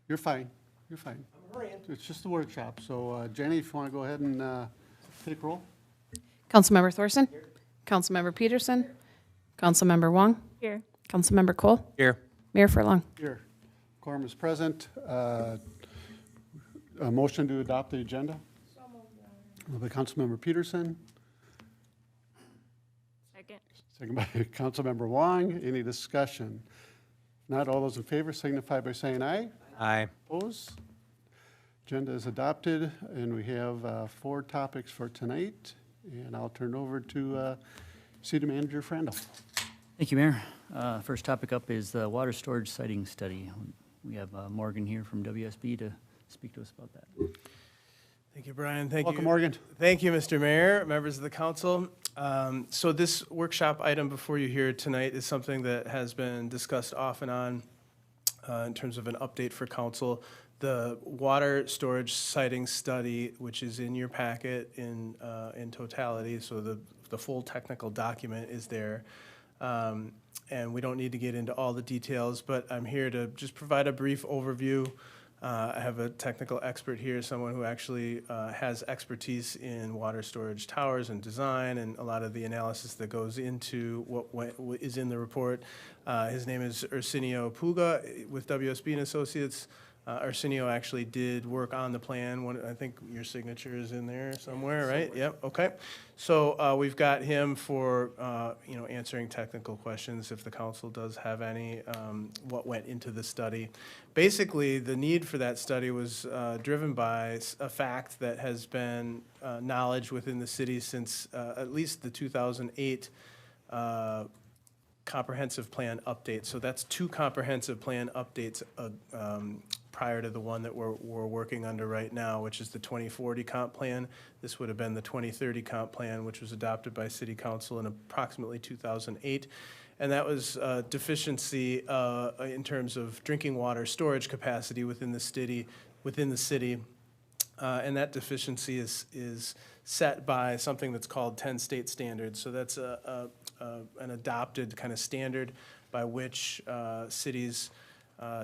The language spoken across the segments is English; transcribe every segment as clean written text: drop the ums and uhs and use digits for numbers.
You're fine. You're fine. I'm hurrying. It's just a workshop. So Jenny, if you want to go ahead and take roll. Councilmember Thorson? Councilmember Peterson? Councilmember Wong? Here. Councilmember Cole? Here. Mayor Furlong? Here. Quorum is present. A motion to adopt the agenda? Moved by Councilmember Peterson, Second. second by Councilmember Wong. Any discussion? Not all those in favor signify by saying aye. Aye. Opposed? Agenda is adopted, and we have 4 topics for tonight. And I'll turn it over to City Manager Frandl. Thank you, Mayor. First topic up is the water storage siting study. We have Morgan here from WSB to speak to us about that. Thank you, Brian. Thank Welcome, you. Morgan. Thank you, Mr. Mayor, members of the council. So this workshop item before you here tonight is something that has been discussed off and on in terms of an update for council. The water storage siting study, which is in your packet in totality, so the full technical document is there. And we don't need to get into all the details, but I'm here to just provide a brief overview. I have a technical expert here, someone who actually has expertise in water storage towers and design and a lot of the analysis that goes into what is in the report. His name is Arsenio Puga with WSB and Associates. Arsenio actually did work on the plan. I think your signature is in there somewhere, right? Yep. Okay. So we've got him for answering technical questions if the council does have any. What went into the study? Basically, the need for that study was driven by a fact that has been knowledge within the city since at least the 2008. Comprehensive plan update. So that's 2 comprehensive plan updates prior to the one that we're working under right now, which is the 2040 comp plan. This would have been the 2030 comp plan, which was adopted by City Council in approximately 2008. And that was deficiency in terms of drinking water storage capacity within the city. And that deficiency is set by something that's called 10 state standards. So that's an adopted kind of standard by which cities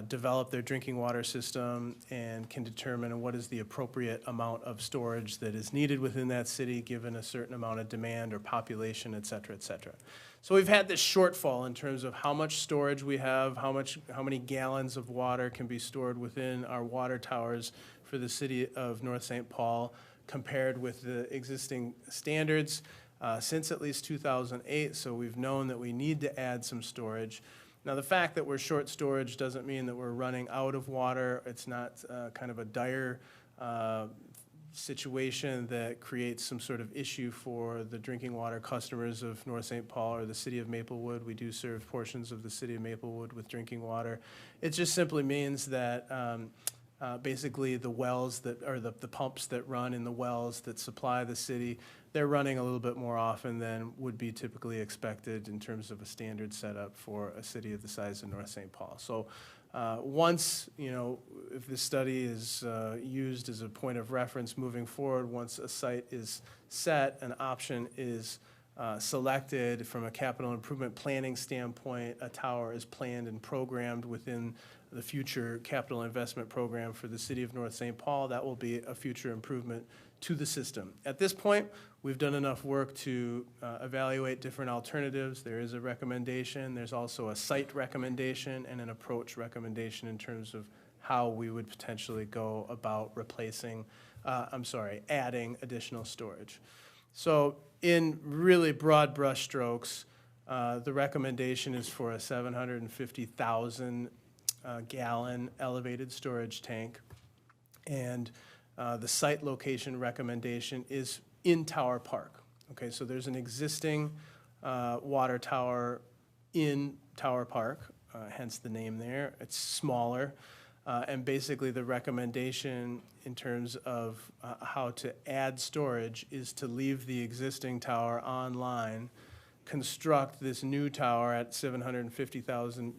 develop their drinking water system and can determine what is the appropriate amount of storage that is needed within that city given a certain amount of demand or population, et cetera, et cetera. So we've had this shortfall in terms of how much storage we have, how many gallons of water can be stored within our water towers for the city of North St. Paul compared with the existing standards since at least 2008. So we've known that we need to add some storage. Now, the fact that we're short storage doesn't mean that we're running out of water. It's not kind of a dire situation that creates some sort of issue for the drinking water customers of North St. Paul or the city of Maplewood. We do serve portions of the city of Maplewood with drinking water. It just simply means that basically the wells that, or the pumps that run in the wells that supply the city, they're running a little bit more often than would be typically expected in terms of a standard setup for a city of the size of North St. Paul. So once, if this study is used as a point of reference moving forward, once a site is set, an option is selected from a capital improvement planning standpoint, a tower is planned and programmed within the future capital investment program for the city of North St. Paul. That will be a future improvement to the system. At this point, we've done enough work to evaluate different alternatives. There is a recommendation. There's also a site recommendation and an approach recommendation in terms of how we would potentially go about adding additional storage. So in really broad brush strokes, the recommendation is for a 750,000 gallon elevated storage tank. And the site location recommendation is in Tower Park. Okay, so there's an existing water tower in Tower Park, hence the name there. It's smaller. And basically the recommendation in terms of how to add storage is to leave the existing tower online, construct this new tower at 750,000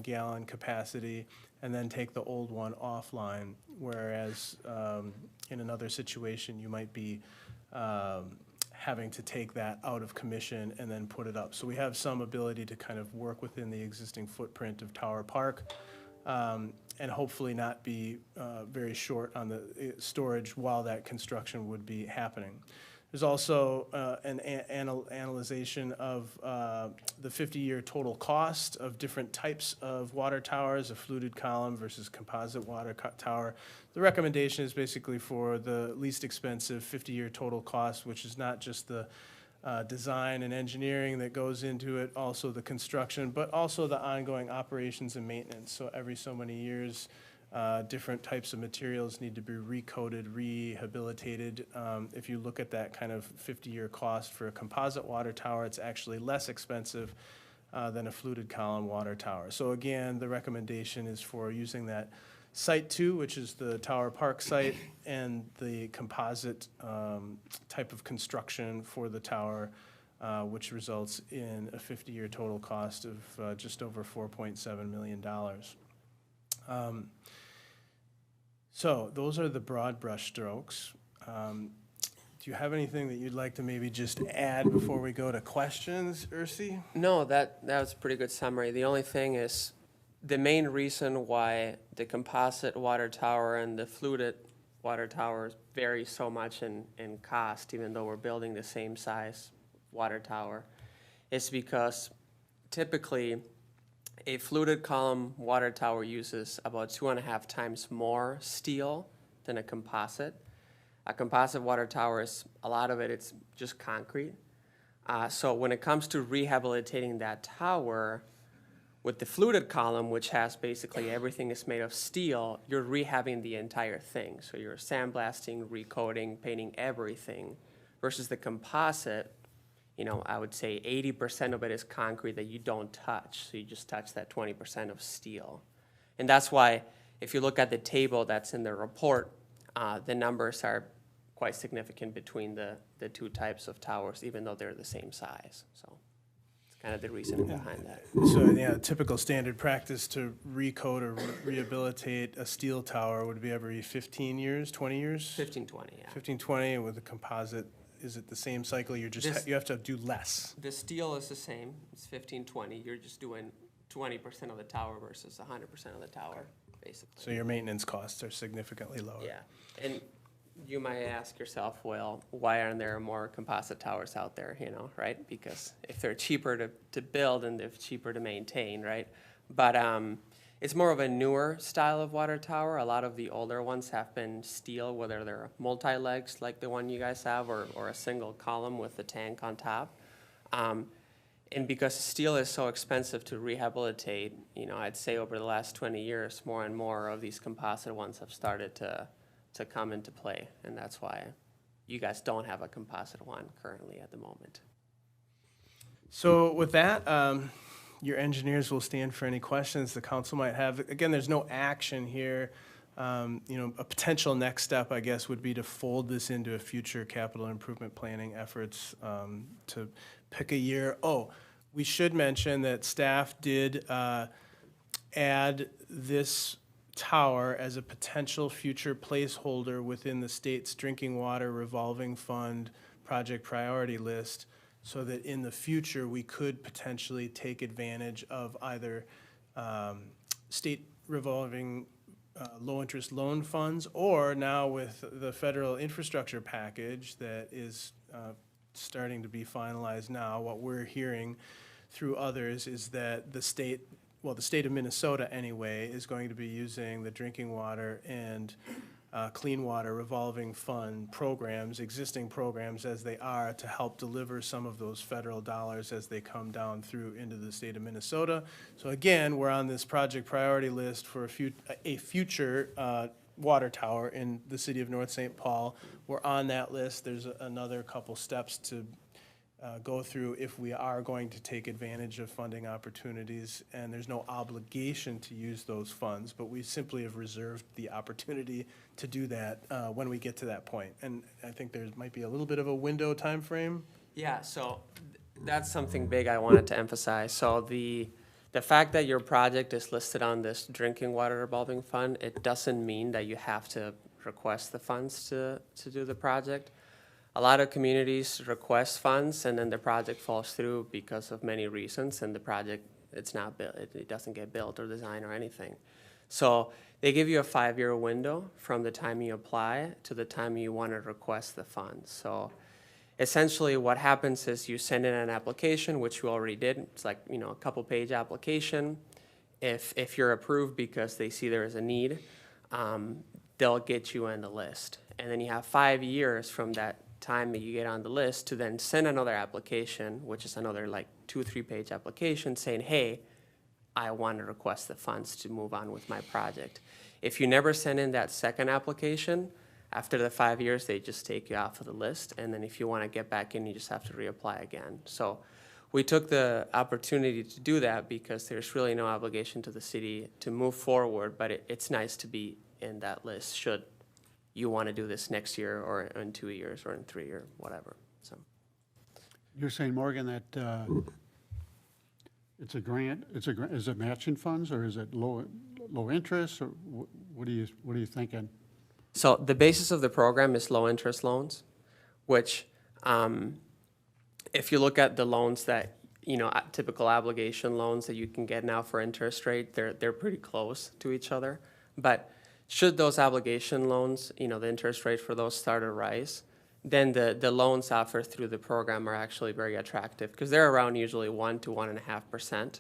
gallon capacity, and then take the old one offline, whereas in another situation you might be having to take that out of commission and then put it up. So we have some ability to kind of work within the existing footprint of Tower Park. and hopefully not be very short on the storage while that construction would be happening. There's also an analyzation of the 50-year total cost of different types of water towers, a fluted column versus composite water tower. The recommendation is basically for the least expensive 50-year total cost, which is not just the design and engineering that goes into it, also the construction, but also the ongoing operations and maintenance. So every so many years, different types of materials need to be recoated, rehabilitated. If you look at that kind of 50-year cost for a composite water tower, it's actually less expensive than a fluted column water tower. So again, the recommendation is for using that Site 2, which is the Tower Park site, and the composite type of construction for the tower, which results in a 50-year total cost of just over $4.7 million. So those are the broad brush strokes. Do you have anything that you'd like to maybe just add before we go to questions, Ursi? No, that was a pretty good summary. The only thing is, the main reason why the composite water tower and the fluted water towers vary so much in cost, even though we're building the same size water tower, is because typically a fluted column water tower uses about 2.5 times more steel than a composite. A composite water tower is, a lot of it, it's just concrete. So when it comes to rehabilitating that tower, with the fluted column, which has basically everything is made of steel, you're rehabbing the entire thing. So you're sandblasting, recoating, painting everything, versus the composite, you know, I would say 80% of it is concrete that you don't touch. So you just touch that 20% of steel. And that's why if you look at the table that's in the report, the numbers are quite significant between the two types of towers, even though they're the same size. So it's kind of the reasoning behind that. So yeah, typical standard practice to recoat or rehabilitate a steel tower would be every 15 years, 20 years? 15, 20, yeah. 15, 20, and with a composite, is it the same cycle? You're just, This- you have to do less. The steel is the same, it's 15, 20. You're just doing 20% of the tower versus 100% of the tower, basically. So your maintenance costs are significantly lower. Yeah, and you might ask yourself, well, why aren't there more composite towers out there, you know, right? Because if they're cheaper to build and they're cheaper to maintain, right? But it's more of a newer style of water tower. A lot of the older ones have been steel, whether they're multi-legs like the one you guys have, or a single column with a tank on top. And because steel is so expensive to rehabilitate, you know, I'd say over the last 20 years, more and more of these composite ones have started to come into play. And that's why you guys don't have a composite one currently at the moment. So with that, your engineers will stand for any questions the council might have. Again, there's no action here. You know, a potential next step, I guess, would be to fold this into a future capital improvement planning efforts to pick a year. Oh, we should mention that staff did add this tower as a potential future placeholder within the state's drinking water revolving fund project priority list, so that in the future we could potentially take advantage of either state revolving low-interest loan funds, or now with the federal infrastructure package that is starting to be finalized now, what we're hearing through others is that the state of Minnesota anyway, is going to be using the drinking water and clean water revolving fund programs, existing programs as they are, to help deliver some of those federal dollars as they come down through into the state of Minnesota. So again, we're on this project priority list for a future water tower in the city of North St. Paul. We're on that list. There's another couple steps to go through if we are going to take advantage of funding opportunities, and there's no obligation to use those funds, but we simply have reserved the opportunity to do that when we get to that point. And I think there might be a little bit of a window time frame. Yeah, so that's something big I wanted to emphasize. So the fact that your project is listed on this drinking water revolving fund, it doesn't mean that you have to request the funds to do the project. A lot of communities request funds and then the project falls through because of many reasons, and the project, it's not built, it doesn't get built or designed or anything. So they give you a 5-year window from the time you apply to the time you want to request the funds. So essentially what happens is you send in an application, which you already did. It's like, you know, a couple-page application. If you're approved because they see there is a need, they'll get you on the list. And then you have 5 years from that time that you get on the list to then send another application, which is another like 2-3 page application saying, hey, I want to request the funds to move on with my project. If you never send in that second application, after the 5 years, they just take you off of the list. And then if you want to get back in, you just have to reapply again. So we took the opportunity to do that because there's really no obligation to the city to move forward, but it's nice to be in that list should you want to do this next year or in 2 years or in 3 or whatever. So You're saying, Morgan, that it's a grant, is it matching funds, or is it low interest, or what are you thinking? So the basis of the program is low interest loans, which if you look at the loans that, you know, typical obligation loans that you can get now for interest rate, they're pretty close to each other. But should those obligation loans, you know, the interest rate for those start to rise, then the loans offered through the program are actually very attractive because they're around usually 1 to 1.5%,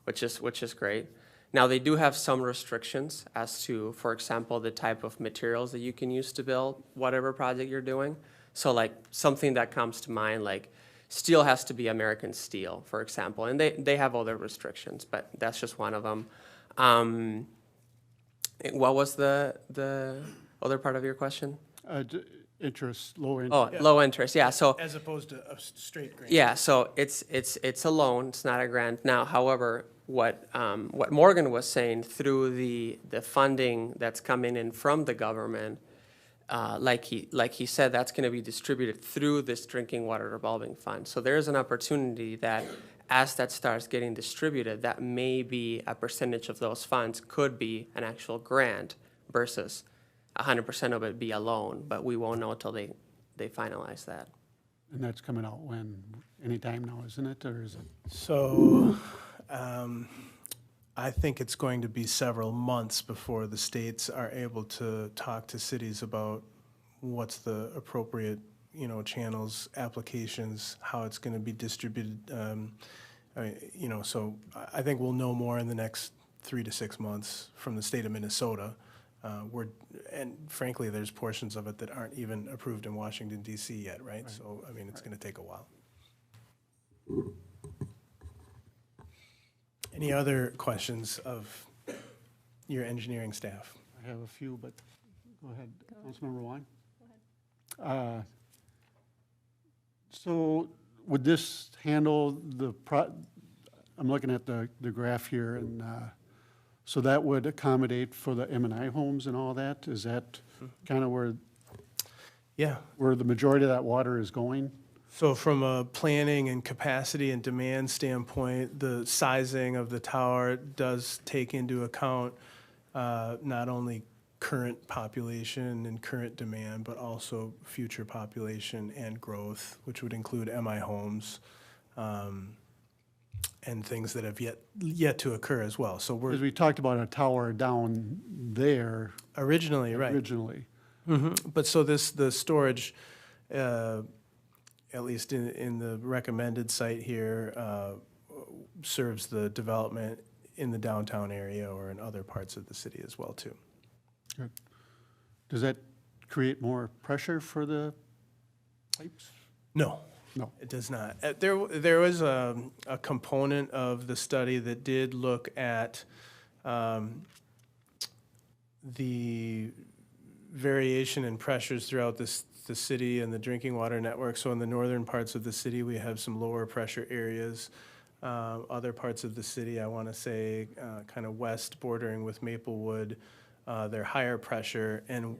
which is great. Now they do have some restrictions as to, for example, the type of materials that you can use to build whatever project you're doing. So like something that comes to mind, like steel has to be American steel, for example, and they have other restrictions, but that's just one of them. What was the other part of your question? Interest, low interest. Oh, low interest, yeah, so. As opposed to a straight grant. Yeah, so it's a loan, it's not a grant. Now, however, what Morgan was saying through the funding that's coming in from the government, like he said, that's going to be distributed through this drinking water revolving fund. So there's an opportunity that as that starts getting distributed, that may be a percentage of those funds could be an actual grant versus 100% of it be a loan, but we won't know until they finalize that. And that's coming out when, anytime now, isn't it, or is it? So I think it's going to be several months before the states are able to talk to cities about what's the appropriate, you know, channels, applications, how it's going to be distributed. You know, so I think we'll know more in the next 3 to 6 months from the state of Minnesota. And frankly, there's portions of it that aren't even approved in Washington, D.C. yet, right? So, I mean, it's going to take a while. Any other questions of your engineering staff? I have a few, but go ahead, Councilmember Wine. Go ahead. So would this handle I'm looking at the graph here, and so that would accommodate for the M&I homes and all that? Is that kind of where the majority of that water is going? So from a planning and capacity and demand standpoint, the sizing of the tower does take into account not only current population and current demand, but also future population and growth, which would include MI homes and things that have yet to occur as well. So Because we talked about a tower down there. Originally, right. Originally. Mm-hmm. But so the storage, at least in the recommended site here, serves the development in the downtown area or in other parts of the city as well, too. Good. Does that create more pressure for the pipes? No. No. It does not. There was a component of the study that did look at the variation in pressures throughout the city and the drinking water network. So in the northern parts of the city, we have some lower pressure areas. Other parts of the city, I want to say kind of west bordering with Maplewood, they're higher pressure, and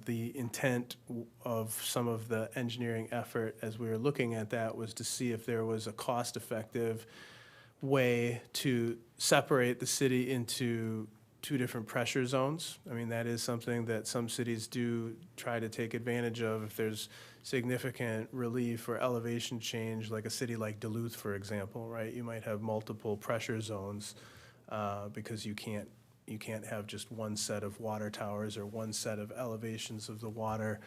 the intent of some of the engineering effort as we were looking at that was to see if there was a cost-effective way to separate the city into 2 different pressure zones. I mean, that is something that some cities do try to take advantage of if there's significant relief or elevation change, like a city like Duluth, for example, right? You might have multiple pressure zones because you can't you can't have just one set of water towers or one set of elevations of the water,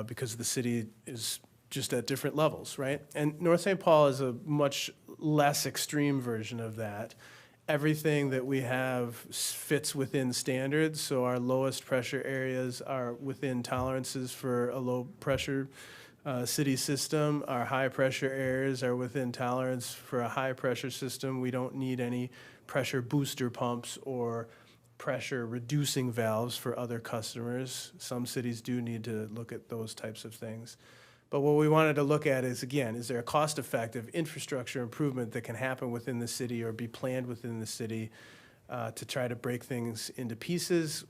because the city is just at different levels, right? And North St. Paul is a much less extreme version of that. Everything that we have fits within standards, so our lowest pressure areas are within tolerances for a low pressure city system. Our high pressure areas are within tolerance for a high pressure system. We don't need any pressure booster pumps or pressure reducing valves for other customers. Some cities do need to look at those types of things. But what we wanted to look at is, again, is there a cost-effective infrastructure improvement that can happen within the city or be planned within the city to try to break things into pieces?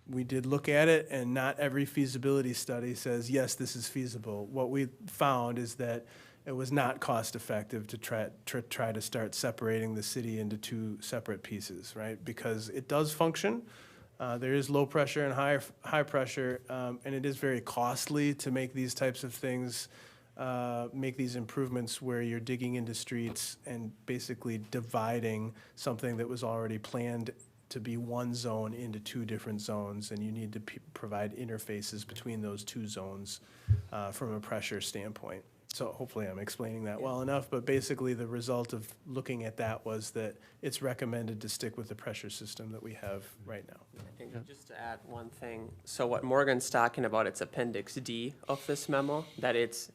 We did look at it, and not every feasibility study says, yes, this is feasible. What we found is that it was not cost-effective to try to start separating the city into two separate pieces, right? Because it does function. There is low pressure and high pressure, and it is very costly to make these types of things, make these improvements where you're digging into streets and basically dividing something that was already planned to be one zone into two different zones, and you need to provide interfaces between those two zones from a pressure standpoint. So hopefully I'm explaining that well enough, but basically the result of looking at that was that it's recommended to stick with the pressure system that we have right now. And just to add one thing, so what Morgan's talking about, it's Appendix D of this memo, that it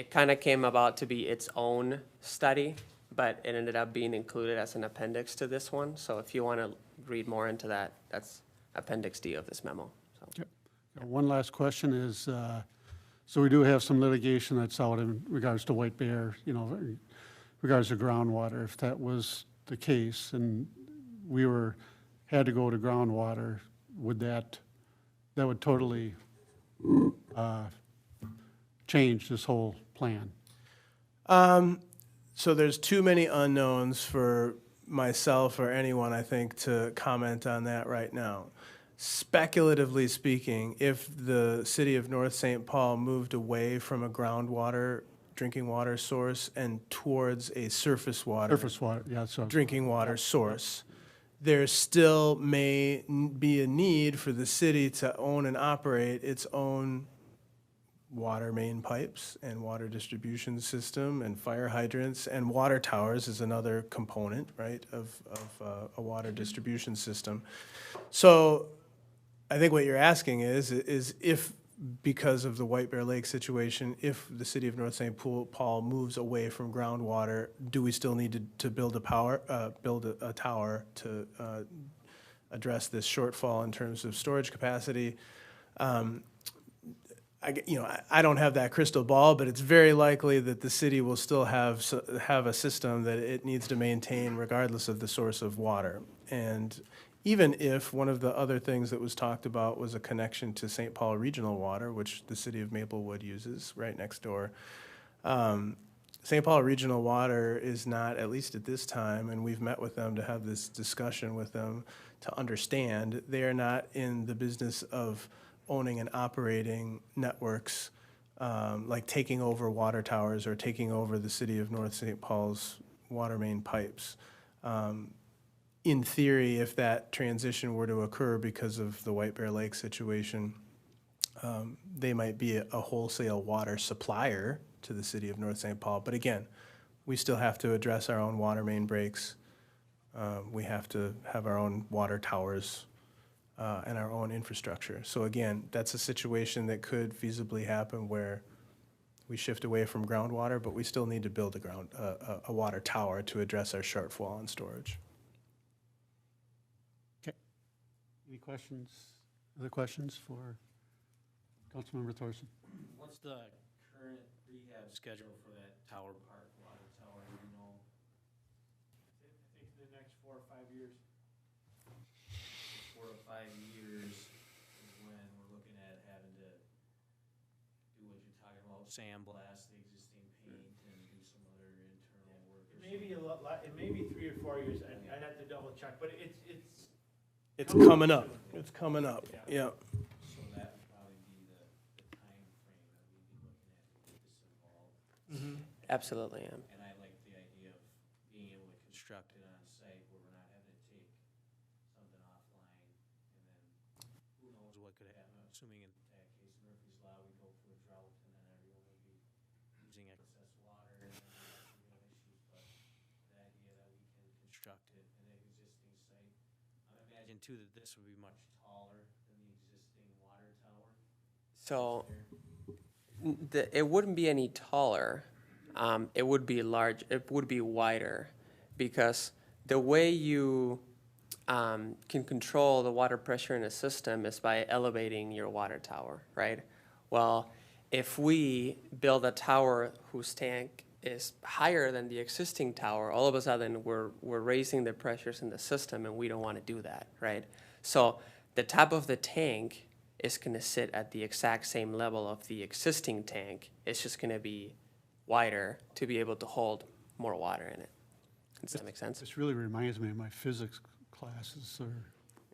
kind of came about to be its own study, but it ended up being included as an appendix to this one. So if you want to read more into that, that's Appendix D of this memo. So. One last question is, so we do have some litigation that's out in regards to White Bear, you know, in regards to groundwater. If that was the case and we had to go to groundwater, would that would totally change this whole plan? So there's too many unknowns for myself or anyone, I think, to comment on that right now. Speculatively speaking, if the city of North St. Paul moved away from a groundwater drinking water source and towards a surface water Yeah, so. drinking water source, there still may be a need for the city to own and operate its own water main pipes and water distribution system and fire hydrants, and water towers is another component, right, of a water distribution system. So I think what you're asking is if, because of the White Bear Lake situation, if the city of North St. Paul moves away from groundwater, do we still need to build a tower to address this shortfall in terms of storage capacity? I don't have that crystal ball, but it's very likely that the city will still have a system that it needs to maintain regardless of the source of water. And even if one of the other things that was talked about was a connection to St. Paul Regional Water, which the city of Maplewood uses right next door, St. Paul Regional Water is not, at least at this time, and we've met with them to have this discussion with them to understand, they are not in the business of owning and operating networks, like taking over water towers or taking over the city of North St. Paul's water main pipes. In theory, if that transition were to occur because of the White Bear Lake situation, they might be a wholesale water supplier to the city of North St. Paul. But again, we still have to address our own water main breaks. We have to have our own water towers and our own infrastructure. So again, that's a situation that could feasibly happen where we shift away from groundwater, but we still need to build a water tower to address our shortfall in storage. Any questions, other questions for Councilmember Thorson? What's the current rehab schedule for that Tower Park water tower, you know? I think the next 4 or 5 years. 4 to 5 years is when we're looking at having to do what you're talking about, sandblast the existing paint and do some other internal work. Maybe a lot, it may be 3 or 4 years, I'd have to double check, but It's coming up. It's coming up, yeah. So that would probably be the time frame that we'd be looking at to get this involved. Absolutely, yeah. And I like the idea of being able to construct it on site where we're not having to take could happen, assuming in that case Murphy's Law, we go through a drought and then everyone would be using excess water and then we have issues, but the idea that we can construct it in an existing site. I imagine too that this would be much taller than the existing water tower. So it wouldn't be any taller. It would be large. It would be wider, because the way you can control the water pressure in a system is by elevating your water tower, right? Well, if we build a tower whose tank is higher than the existing tower, all of a sudden we're raising the pressures in the system, and we don't want to do that, right? So the top of the tank is going to sit at the exact same level of the existing tank. It's just going to be wider to be able to hold more water in it. Does that make sense? This really reminds me of my physics classes, or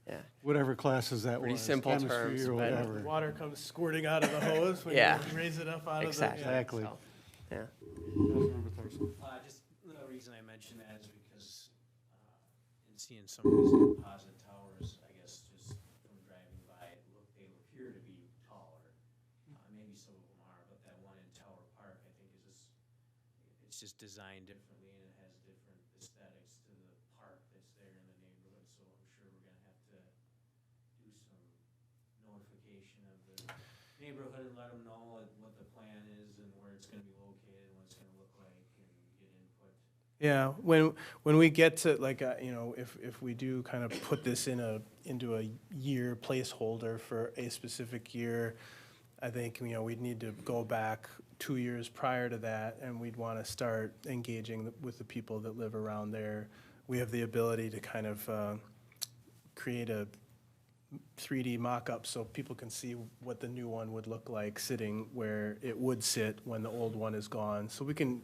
Yeah. whatever classes that Pretty was. simple chemistry terms, or but- whatever. Water comes squirting out of the hose when Yeah. you raise it up out Exactly. of the. yeah. Exactly. So, yeah. Councilmember Thorson. Just the reason I mention that is because in seeing some of these composite towers, I guess just from driving by, they appear to be taller. Maybe some of them are, but that one in Tower Park, I think it's just designed differently and it has different aesthetics to the park that's there in the neighborhood. So I'm sure we're gonna have to do some notification of the neighborhood and let them know what the plan is and where it's gonna be located, what it's gonna look like, and get input. Yeah, when we get to like, if we do kind of put this into a year placeholder for a specific year, I think, we'd need to go back 2 years prior to that, and we'd want to start engaging with the people that live around there. We have the ability to kind of create a 3D mock-up so people can see what the new one would look like sitting where it would sit when the old one is gone. So we can,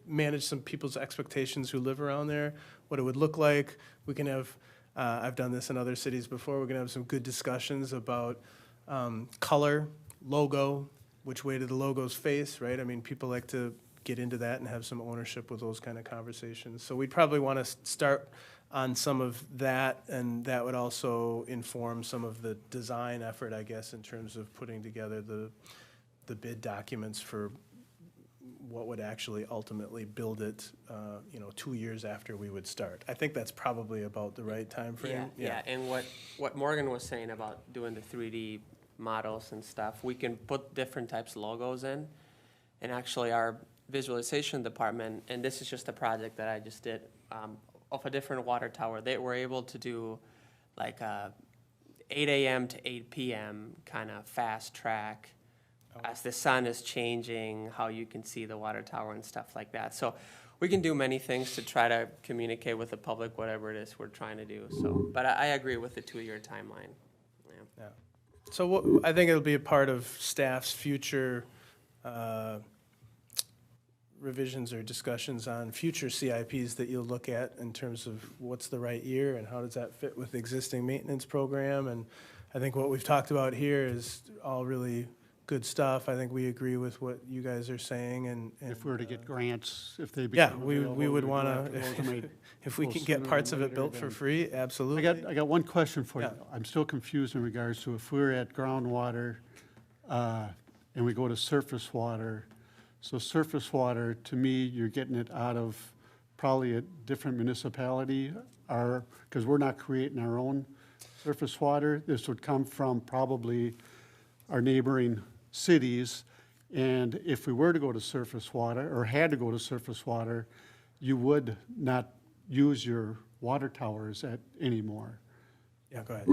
manage some people's expectations who live around there, what it would look like. We can have, I've done this in other cities before, we're gonna have some good discussions about color, logo, which way do the logos face, right? I mean, people like to get into that and have some ownership with those kind of conversations. So we'd probably want to start on some of that, and that would also inform some of the design effort, I guess, in terms of putting together the bid documents for what would actually ultimately build it, 2 years after we would start. I think that's probably about the right timeframe. Yeah, and what Morgan was saying about doing the 3D models and stuff, we can put different types of logos in, and actually our visualization department, and this is just a project that I just did, of a different water tower, they were able to do like a 8 a.m. to 8 p.m. kind of fast track as the sun is changing, how you can see the water tower and stuff like that. So we can do many things to try to communicate with the public, whatever it is we're trying to do. So, but I agree with the 2-year timeline. Yeah. Yeah. So I think it'll be a part of staff's future revisions or discussions on future CIPs that you'll look at in terms of what's the right year and how does that fit with the existing maintenance program. And I think what we've talked about here is all really good stuff. I think we agree with what you guys are saying. And If we were to get grants, if they yeah, become we available, would we'd want have to, automate if we a can little get sooner parts than of it later built for than- free, absolutely. I got one question for you. Yeah. I'm still confused in regards to if we're at groundwater and we go to surface water. So surface water, to me, you're getting it out of probably a different municipality, because we're not creating our own surface water. This would come from probably our neighboring cities. And if we were to go to surface water, or had to go to surface water, you would not use your water towers anymore. Yeah, go ahead.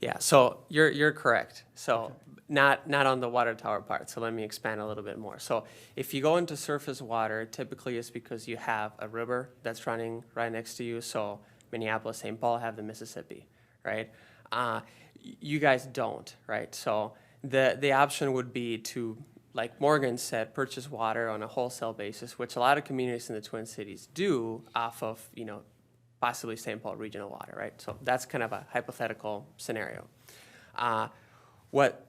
Yeah, so you're correct. So not on the water tower part. So let me expand a little bit more. So if you go into surface water, typically it's because you have a river that's running right next to you. So Minneapolis, St. Paul have the Mississippi, right? You guys don't, right? So the option would be to, like Morgan said, purchase water on a wholesale basis, which a lot of communities in the Twin Cities do off of, possibly St. Paul regional water, right? So that's kind of a hypothetical scenario. What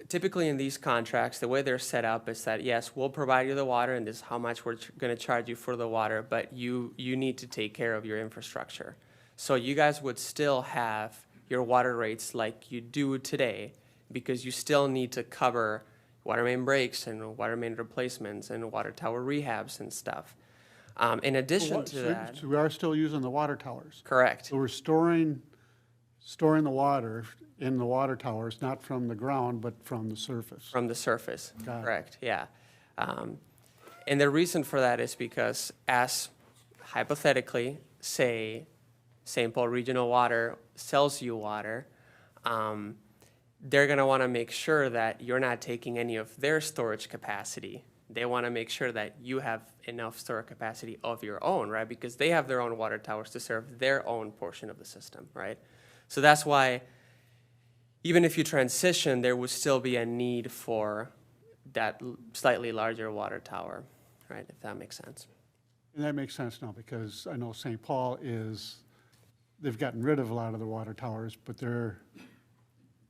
typically in these contracts, the way they're set up is that, yes, we'll provide you the water and this is how much we're going to charge you for the water, but you need to take care of your infrastructure. So you guys would still have your water rates like you do today, because you still need to cover water main breaks and water main replacements and water tower rehabs and stuff. In addition to that, So we are still using the water towers. correct, So we're storing the water in the water towers, not from the ground, but from the surface. from the surface, Got it. correct, yeah. And the reason for that is because as hypothetically, say, St. Paul Regional Water sells you water, they're gonna wanna make sure that you're not taking any of their storage capacity. They wanna make sure that you have enough storage capacity of your own, right? Because they have their own water towers to serve their own portion of the system, right? So that's why, even if you transition, there would still be a need for that slightly larger water tower, right? If that makes sense. And that makes sense now, because I know St. Paul they've gotten rid of a lot of the water towers, but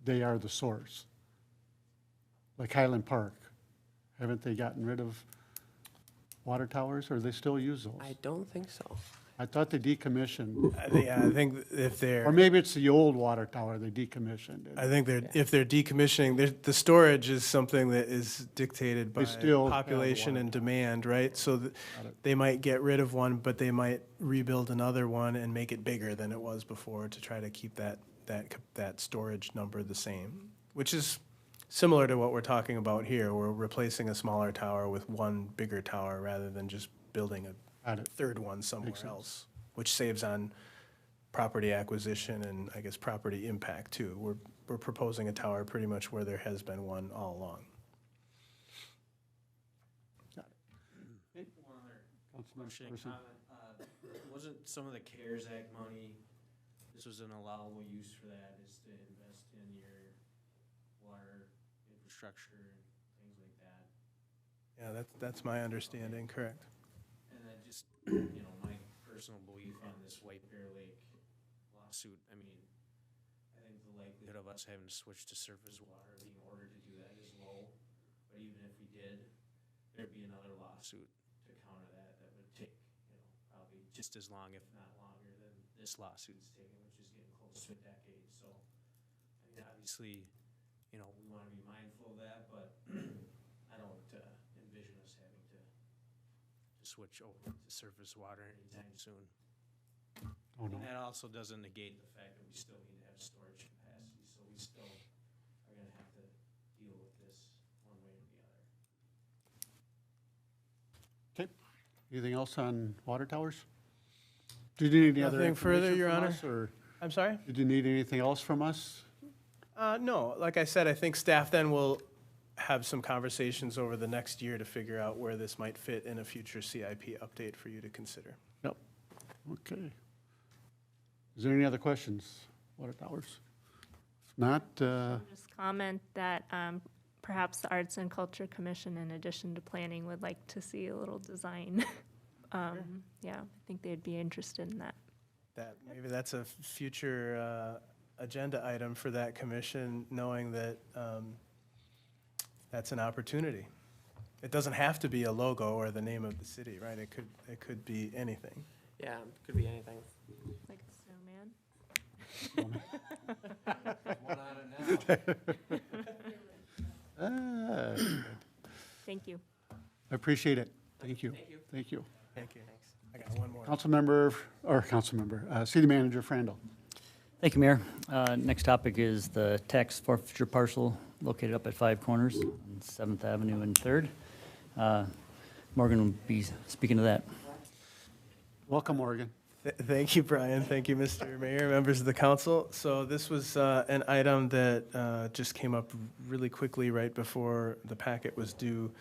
they are the source. Like Highland Park, haven't they gotten rid of water towers, or they still use those? I don't think so. I thought they decommissioned, I think if they're. or maybe it's the old water tower they decommissioned. I think if they're decommissioning, the storage is something that is dictated by still have the population water and demand, right? So they might get rid of one, but they might rebuild another one and make it bigger than it was before to try to keep that storage number the same, which is similar to what we're talking about here. We're replacing a smaller tower with one bigger tower rather than just building a Got it. third one somewhere Makes sense. else, which saves on property acquisition and I guess property impact too. We're proposing a tower pretty much where there has been one all along. One other question and comment. Wasn't some of the CARES Act money, this was an allowable use for that, is to invest in your water infrastructure and things like that? Yeah, that's my understanding, correct. And then just, my personal belief on this White Bear Lake lawsuit, I mean, I think the likelihood of us having to switch to surface water, being ordered to do that is low. But even if we did, there'd be another lawsuit to counter that would take, probably just as long, if not longer, than this lawsuit's taken, which is getting close to a decade. So, I mean, obviously, we want to be mindful of that, but I don't envision us having to switch over to surface water anytime soon. Oh, no. And that also doesn't negate the fact that we still need to have storage capacity, so we still are gonna have to deal with this one way or the other. Okay. Anything else on water towers? Did you need any other Nothing further, information Your from Honor. us, or I'm sorry? did you need anything else from us? No, like I said, I think staff then will have some conversations over the next year to figure out where this might fit in a future CIP update for you to consider. Yep. Okay. Is there any other questions, water towers? If not, Just comment that perhaps the Arts and Culture Commission, in addition to planning, would like to see a little design. Yeah, I think they'd be interested in that. Maybe that's a future agenda item for that commission, knowing that that's an opportunity. It doesn't have to be a logo or the name of the city, right? It could be anything. Yeah, could be anything. Like a snowman? Thank you. I appreciate it. Thank you. Thank you. Thank you. Thank you. Thanks. I got one more. City Manager Frandl. Thank you, Mayor. Next topic is the tax forfeiture parcel located up at Five Corners on 7th Avenue and 3rd. Morgan will be speaking to that. Welcome, Morgan. Thank you, Brian. Thank you, Mr. Mayor, members of the council. So this was an item that just came up really quickly right before the packet was due.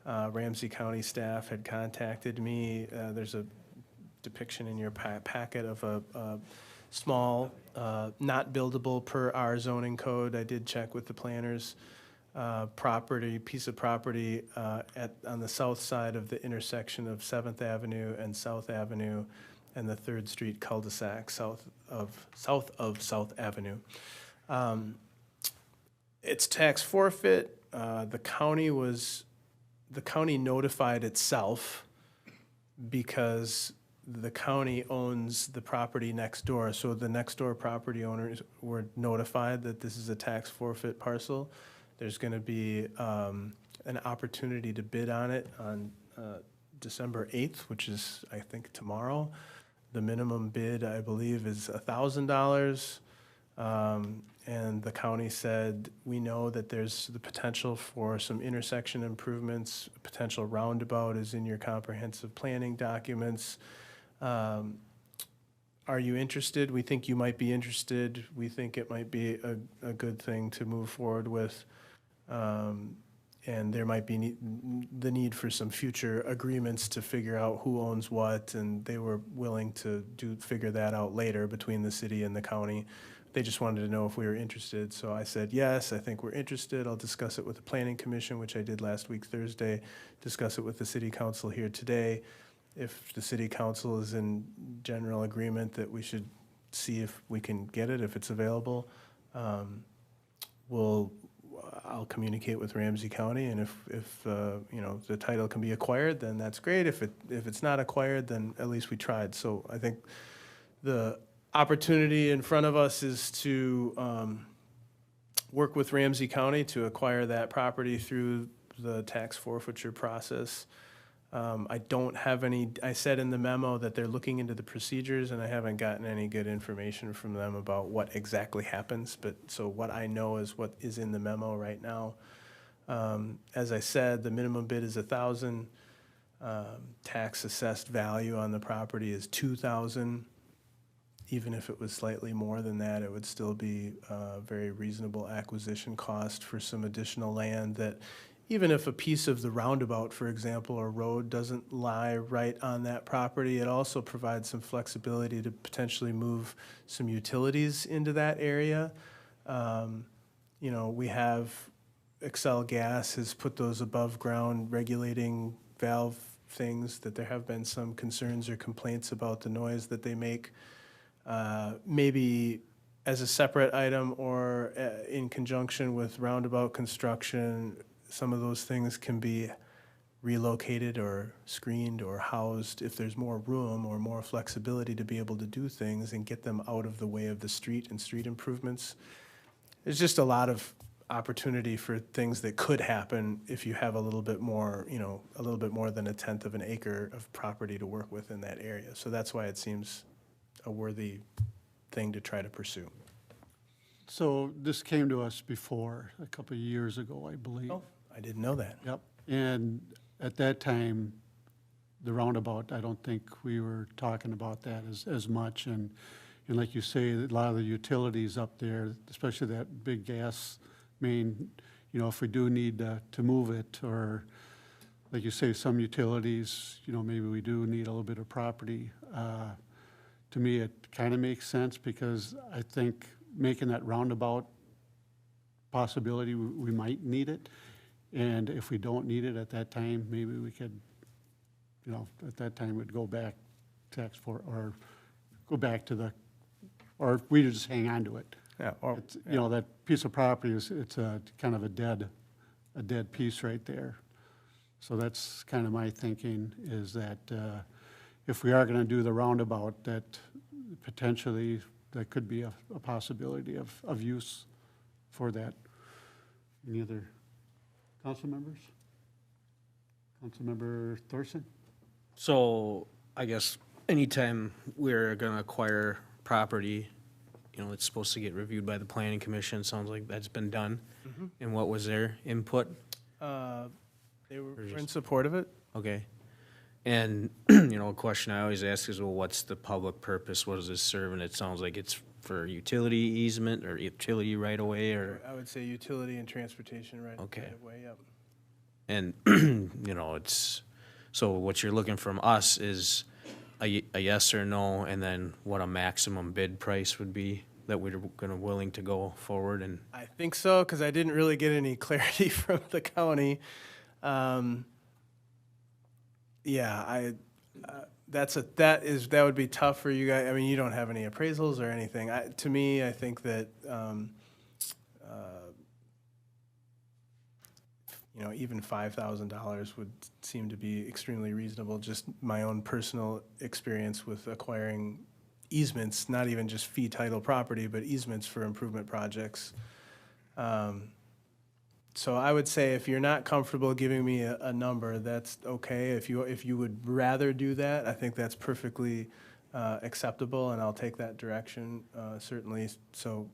Ramsey County staff had contacted me. There's a depiction in your packet of a small, not buildable per our zoning code. I did check with the planners. Piece of property on the south side of the intersection of 7th Avenue and South Avenue and the 3rd Street cul-de-sac south of South Avenue. It's tax forfeit. The county notified itself because the county owns the property next door, so the next door property owners were notified that this is a tax forfeit parcel. There's gonna be an opportunity to bid on it on December 8th, which is, I think, tomorrow. The minimum bid, I believe, is $1,000. And the county said, we know that there's the potential for some intersection improvements, potential roundabout is in your comprehensive planning documents. Are you interested? We think you might be interested. We think it might be a good thing to move forward with. And there might be the need for some future agreements to figure out who owns what, and they were willing to figure that out later between the city and the county. They just wanted to know if we were interested, so I said, yes, I think we're interested. I'll discuss it with the Planning Commission, which I did last week Thursday, discuss it with the City Council here today. If the City Council is in general agreement that we should see if we can get it, if it's available, I'll communicate with Ramsey County, and if you know, the title can be acquired, then that's great. If it's not acquired, then at least we tried. So I think the opportunity in front of us is to work with Ramsey County to acquire that property through the tax forfeiture process. I don't have any, I said in the memo that they're looking into the procedures, and I haven't gotten any good information from them about what exactly happens, but so what I know is what is in the memo right now. As I said, the minimum bid is $1,000. Tax assessed value on the property is $2,000. Even if it was slightly more than that, it would still be a very reasonable acquisition cost for some additional land that, even if a piece of the roundabout, for example, or road doesn't lie right on that property, it also provides some flexibility to potentially move some utilities into that area. You know, we have, Excel Gas has put those above ground regulating valve things that there have been some concerns or complaints about the noise that they make. Maybe as a separate item or in conjunction with roundabout construction, some of those things can be relocated or screened or housed if there's more room or more flexibility to be able to do things and get them out of the way of the street and street improvements. There's just a lot of opportunity for things that could happen if you have a little bit more, you know, a little bit more than 1/10 of an acre of property to work with in that area. So that's why it seems a worthy thing to try to pursue. So this came to us before, a couple of years ago, I believe. Oh, I didn't know that. Yep, and at that time, the roundabout, I don't think we were talking about that as much, and like you say, a lot of the utilities up there, especially that big gas main, you know, if we do need to move it, or like you say, some utilities, you know, maybe we do need a little bit of property. To me, it kind of makes sense, because I think making that roundabout possibility, we might need it. And if we don't need it at that time, maybe we could, you know, at that time we'd go back or go back to or we just hang on to it. Yeah, or, It's, you know, that piece of property it's a kind of a dead piece right there. So that's kind of my thinking, is that if we are going to do the roundabout, that potentially that could be a possibility of use for that. Any other council members? Councilmember Thorson? So I guess anytime we're gonna acquire property, you know, it's supposed to get reviewed by the planning commission. Sounds like that's been done. And what was their input? They were in support of it. Okay. And, you know, a question I always ask is, well, what's the public purpose? What does this serve? And it sounds like it's for utility easement or utility right away, or, I would say utility and transportation right Okay. away, yep. and, you know, so what you're looking from us is a yes or no, and then what a maximum bid price would be that we're willing to go forward. And I think so, because I didn't really get any clarity from the county. Yeah, that would be tough for you guys. I mean, you don't have any appraisals or anything. To me, I think that even $5,000 would seem to be extremely reasonable. Just my own personal experience with acquiring easements, not even just fee title property, but easements for improvement projects. So I would say if you're not comfortable giving me a number, that's okay. If you would rather do that, I think that's perfectly acceptable, and I'll take that direction, certainly. So,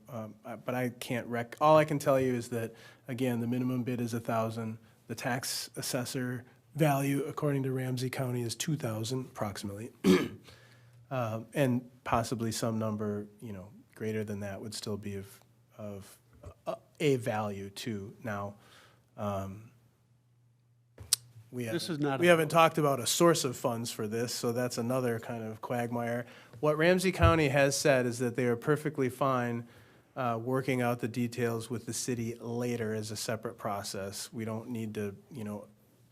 but I can't all I can tell you is that, again, the minimum bid is 1,000. The tax assessor value, according to Ramsey County, is 2,000 approximately. And possibly some number, greater than that would still be of a value too. Now, we haven't talked about a source of funds for this, so that's another kind of quagmire. What Ramsey County has said is that they are perfectly fine working out the details with the city later as a separate process. We don't need to,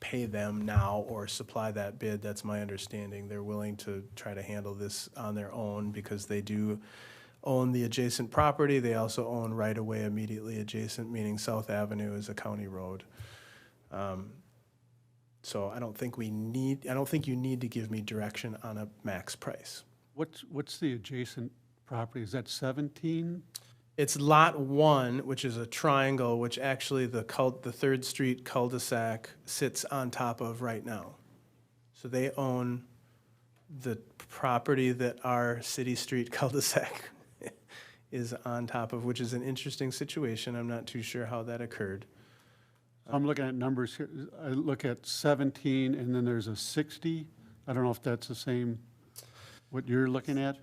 pay them now or supply that bid. That's my understanding. They're willing to try to handle this on their own because they do own the adjacent property. They also own right-of-way immediately adjacent, meaning South Avenue is a county road. So I don't think you need to give me direction on a max price. What's the adjacent property? Is that 17? It's Lot 1, which is a triangle, which actually the 3rd Street cul-de-sac sits on top of right now. So they own the property that our City Street cul-de-sac is on top of, which is an interesting situation. I'm not too sure how that occurred. I'm looking at numbers here. I look at 17, and then there's a 60. I don't know if that's the same, what you're looking at?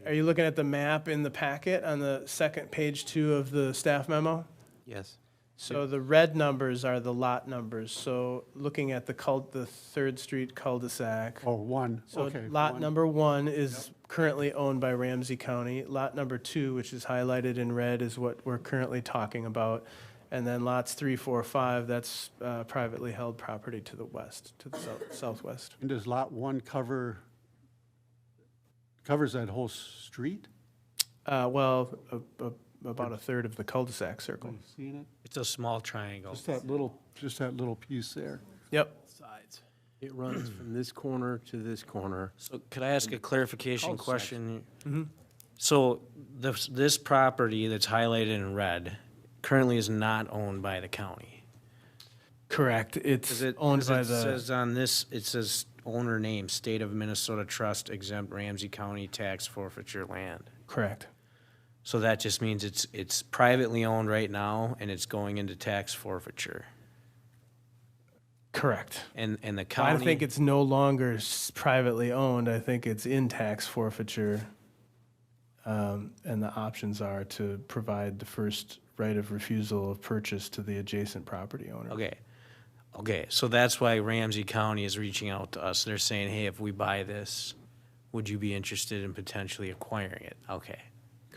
Are you looking at the map in the packet on the second page 2 of the staff memo? Yes. So the red numbers are the lot numbers. So looking at the 3rd Street cul-de-sac. Oh, 1, So okay. lot 1. number 1 is currently owned by Ramsey County. Lot number 2, which is highlighted in red, is what we're currently talking about. And then lots 3, 4, 5, that's privately held property to the west, to the southwest. And does Lot 1 covers that whole street? Well, about a third of the cul-de-sac circle. Are you seeing it? It's a small triangle. Just that little piece there. Yep. Sides. It runs from this corner to this corner. So could I ask a clarification question? Mm-hmm. So this property that's highlighted in red currently is not owned by the county? Correct. It's owned by It the, says on this, it says owner name, State of Minnesota Trust exempt Ramsey County tax forfeiture land. correct. So that just means it's privately owned right now and it's going into tax forfeiture. Correct. And the I county. think it's no longer privately owned. I think it's in tax forfeiture. And the options are to provide the first right of refusal of purchase to the adjacent property owner. Okay, so that's why Ramsey County is reaching out to us. They're saying, hey, if we buy this, would you be interested in potentially acquiring it? Okay.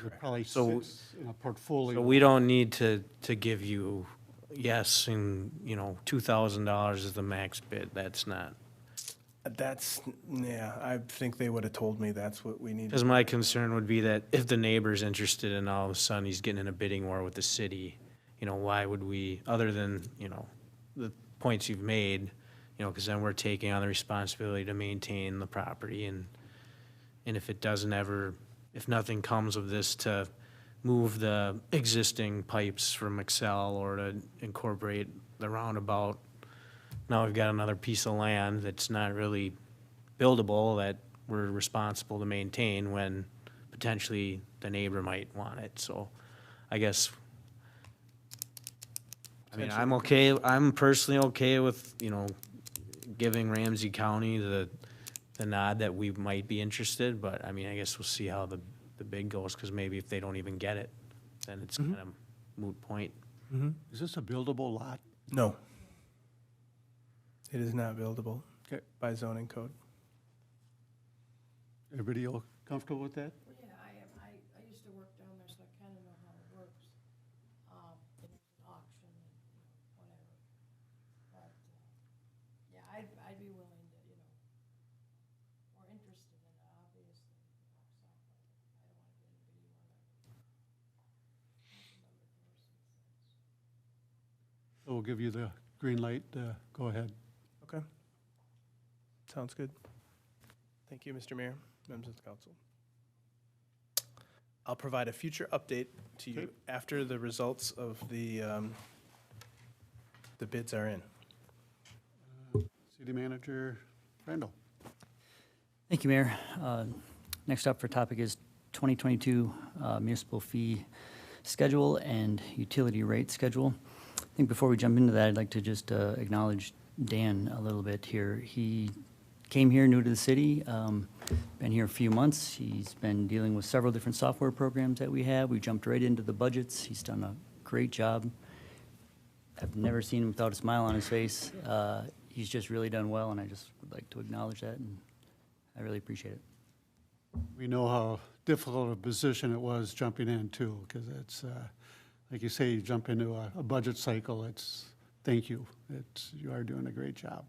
It probably So- sits in a portfolio. So we don't need to give you, yes, and, $2,000 is the max bid. That's not. I think they would have told me that's what we need. Because my concern would be that if the neighbor's interested and all of a sudden he's getting in a bidding war with the city, why would we, other than, the points you've made, because then we're taking on the responsibility to maintain the property and if it doesn't ever, if nothing comes of this to move the existing pipes from Excel or to incorporate the roundabout, now we've got another piece of land that's not really buildable that we're responsible to maintain when potentially the neighbor might want it. So I guess, I'm personally okay with, giving Ramsey County the nod that we might be interested, but I guess we'll see how the bid goes, because maybe if they don't even get it, then it's kind of moot point. Is this a buildable lot? No. It is not buildable Okay. by zoning code. Everybody all comfortable with that? Yeah, I am. I used to work down there, so I kind of know how it works. It's an auction and, whatever. But, yeah, I'd be willing to, more interested in it, obviously. I don't want to get anybody more. So we'll give you the green light, go ahead. Okay. Sounds good. Thank you, Mr. Mayor, members of the council. I'll provide a future update to you Okay. after the results of the bids are in. City Manager Randall. Thank you, Mayor. Next up for topic is 2022 municipal fee schedule and utility rate schedule. I think before we jump into that, I'd like to just acknowledge Dan a little bit here. He came here new to the city, been here a few months. He's been dealing with several different software programs that we have. We jumped right into the budgets. He's done a great job. I've never seen him without a smile on his face. He's just really done well, and I just would like to acknowledge that, and I really appreciate it. We know how difficult a position it was jumping in too, because it's, like you say, you jump into a budget cycle, thank you. You are doing a great job.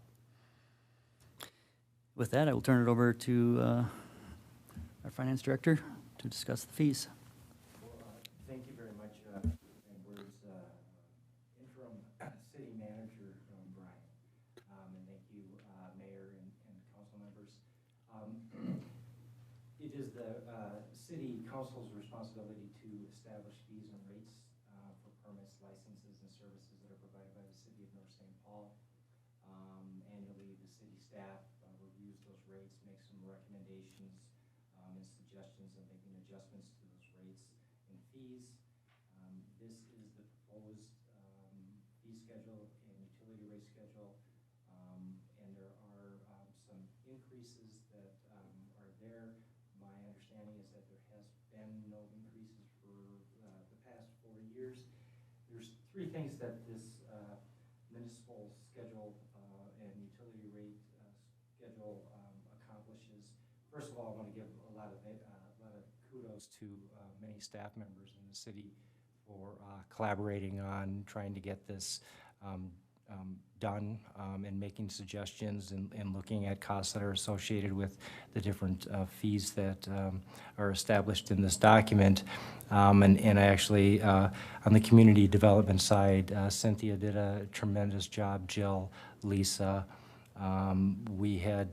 With that, I will turn it over to our finance director to discuss the fees. Thank you very much, and words, interim city manager, Brian. And thank you, mayor and council members. It is the city council's responsibility to establish fees and rates for permits, licenses, and services that are provided by the city of North St. Paul. Annually, the city staff reviews those rates, makes some recommendations and suggestions of making adjustments to those rates and fees. This is the proposed fee schedule and utility rate schedule, and there are some increases that are there. My understanding is that there has been no increases for the past 4 years. There's three things that this municipal schedule and utility rate schedule accomplishes. First of all, I want to give a lot of kudos to many staff members in the city for collaborating on trying to get this done and making suggestions and looking at costs that are associated with the different fees that are established in this document. And I actually, on the community development side, Cynthia did a tremendous job, Jill, Lisa. We had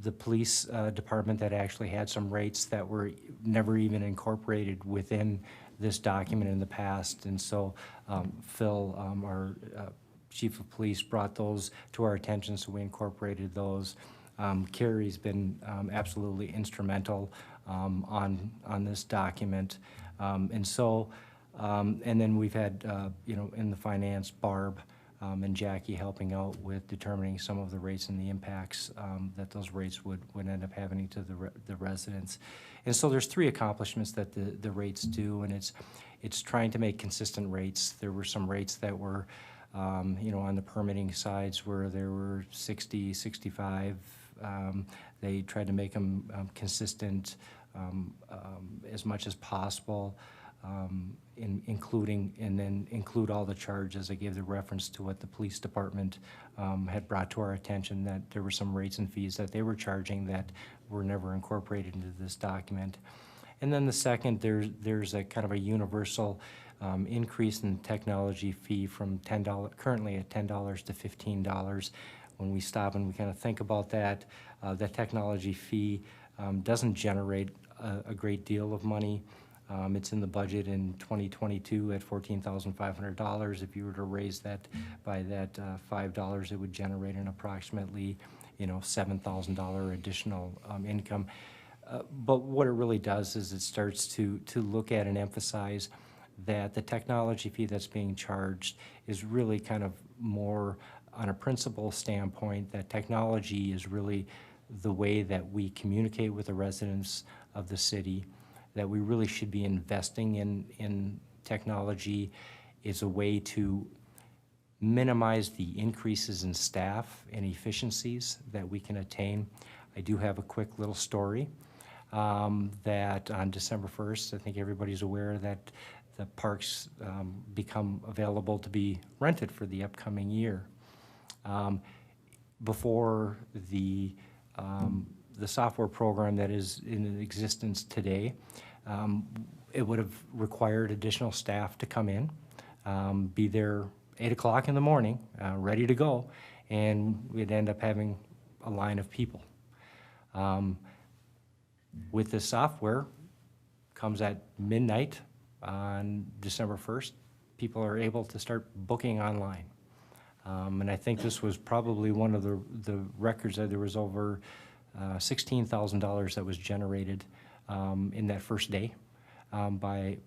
the police department that actually had some rates that were never even incorporated within this document in the past. And so Phil, our chief of police, brought those to our attention, so we incorporated those. Carrie's been absolutely instrumental on this document. And then we've had, in the finance, Barb and Jackie helping out with determining some of the rates and the impacts that those rates would end up having to the residents. And so there's three accomplishments that the rates do, and it's trying to make consistent rates. There were some rates that were, on the permitting sides where there were 60, 65. They tried to make them consistent as much as possible. Include all the charges. I gave the reference to what the police department had brought to our attention, that there were some rates and fees that they were charging that were never incorporated into this document. And then the second, there's a kind of a universal increase in the technology fee from currently at $10 to $15. When we stop and we kind of think about that, that technology fee doesn't generate a great deal of money. It's in the budget in 2022 at $14,500. If you were to raise that by that $5, it would generate an approximately, $7,000 additional income. But what it really does is it starts to look at and emphasize that the technology fee that's being charged is really kind of more on a principle standpoint, that technology is really the way that we communicate with the residents of the city, that we really should be investing in technology is a way to minimize the increases in staff and efficiencies that we can attain. I do have a quick little story that on December 1st, I think everybody's aware that the parks become available to be rented for the upcoming year. Before the software program that is in existence today, it would have required additional staff to come in, be there 8 o'clock in the morning, ready to go, and we'd end up having a line of people. With this software, comes at midnight on December 1st, people are able to start booking online. And I think this was probably one of the records that there was over $16,000 that was generated in that first day by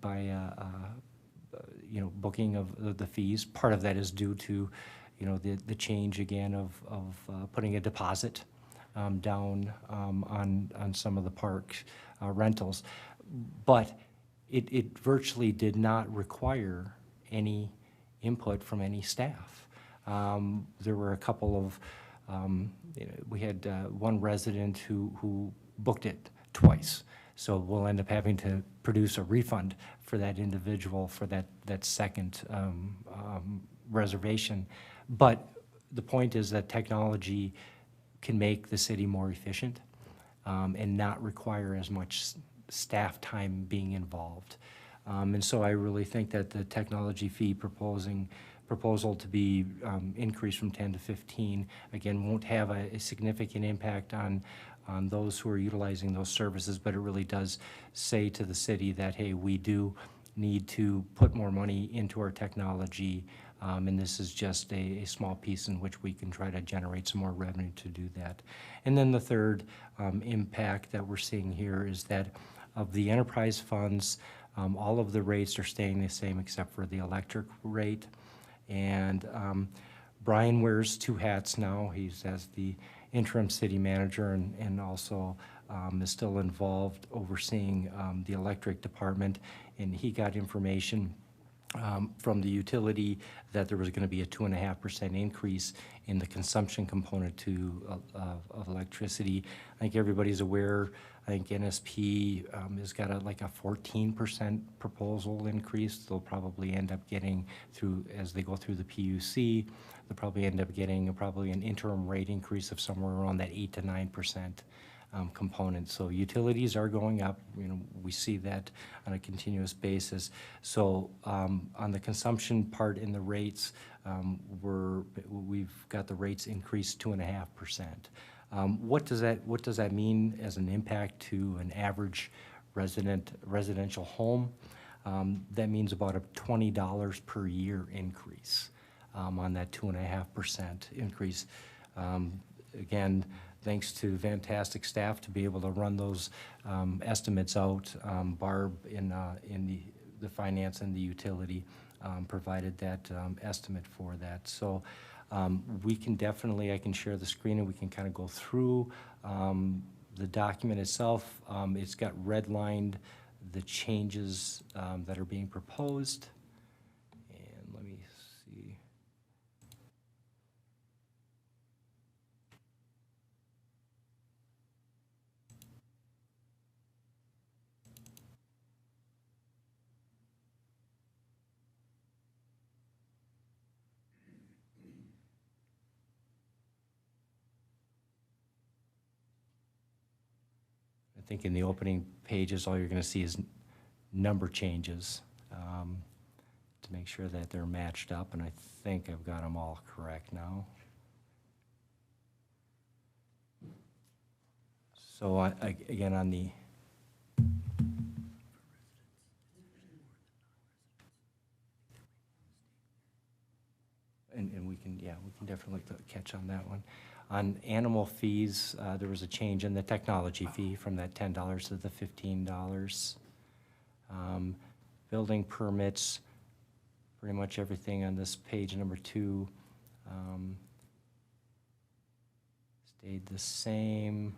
you know, booking of the fees. Part of that is due to, you know, the change again of putting a deposit down on some of the park rentals. But it virtually did not require any input from any staff. There were a couple of, you know, we had one resident who booked it twice. So we'll end up having to produce a refund for that individual for that second reservation. But the point is that technology can make the city more efficient and not require as much staff time being involved. And so I really think that the technology fee proposal to be increased from 10 to 15, again, won't have a significant impact on those who are utilizing those services, but it really does say to the city that, hey, we do need to put more money into our technology, and this is just a small piece in which we can try to generate some more revenue to do that. And then the third impact that we're seeing here is that of the enterprise funds, all of the rates are staying the same except for the electric rate. And Brian wears two hats now. He's as the interim city manager and also is still involved overseeing the electric department. And he got information from the utility that there was going to be a 2.5% increase in the consumption component of electricity. I think everybody's aware. I think NSP has got like a 14% proposal increase. They'll probably end up getting through, as they go through the PUC, they'll probably end up getting probably an interim rate increase of somewhere around that 8 to 9% component. So utilities are going up. You know, we see that on a continuous basis. So on the consumption part in the rates, we've got the rates increased 2.5%. What does that mean as an impact to an average residential home? That means about a $20 per year increase on that 2.5% increase. Again, thanks to fantastic staff to be able to run those estimates out. Barb in the finance and the utility provided that estimate for that. So we can definitely, I can share the screen and we can kind of go through the document itself. It's got redlined the changes that are being proposed. And let me see. I think in the opening pages, all you're going to see is number changes to make sure that they're matched up, and I think I've got them all correct now. So again, on the and we can definitely catch on that one. On animal fees, there was a change in the technology fee from that $10 to the $15. Building permits, pretty much everything on this page number 2 stayed the same,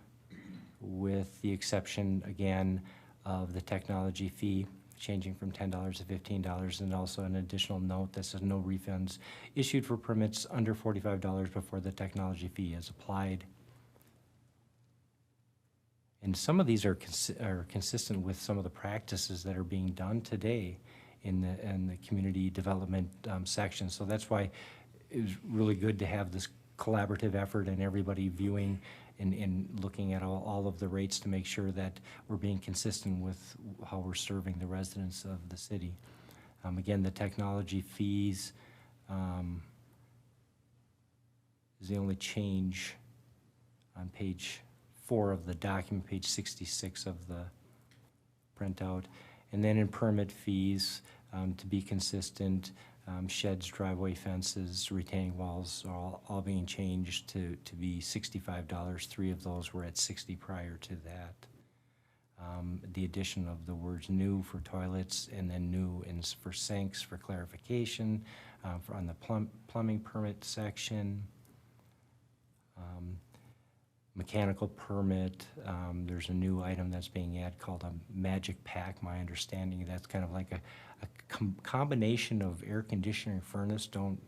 with the exception again of the technology fee changing from $10 to $15, and also an additional note that says no refunds issued for permits under $45 before the technology fee is applied. And some of these are consistent with some of the practices that are being done today in the community development section. So that's why it was really good to have this collaborative effort and everybody viewing and looking at all of the rates to make sure that we're being consistent with how we're serving the residents of the city. Again, the technology fees is the only change on page 4 of the document, page 66 of the printout. And then in permit fees, to be consistent, sheds, driveway fences, retaining walls are all being changed to be $65. 3 of those were at 60 prior to that. The addition of the words new for toilets and then new for sinks for clarification, on the plumbing permit section. Mechanical permit, there's a new item that's being added called a magic pack. My understanding, that's kind of like a combination of air conditioner and furnace. Don't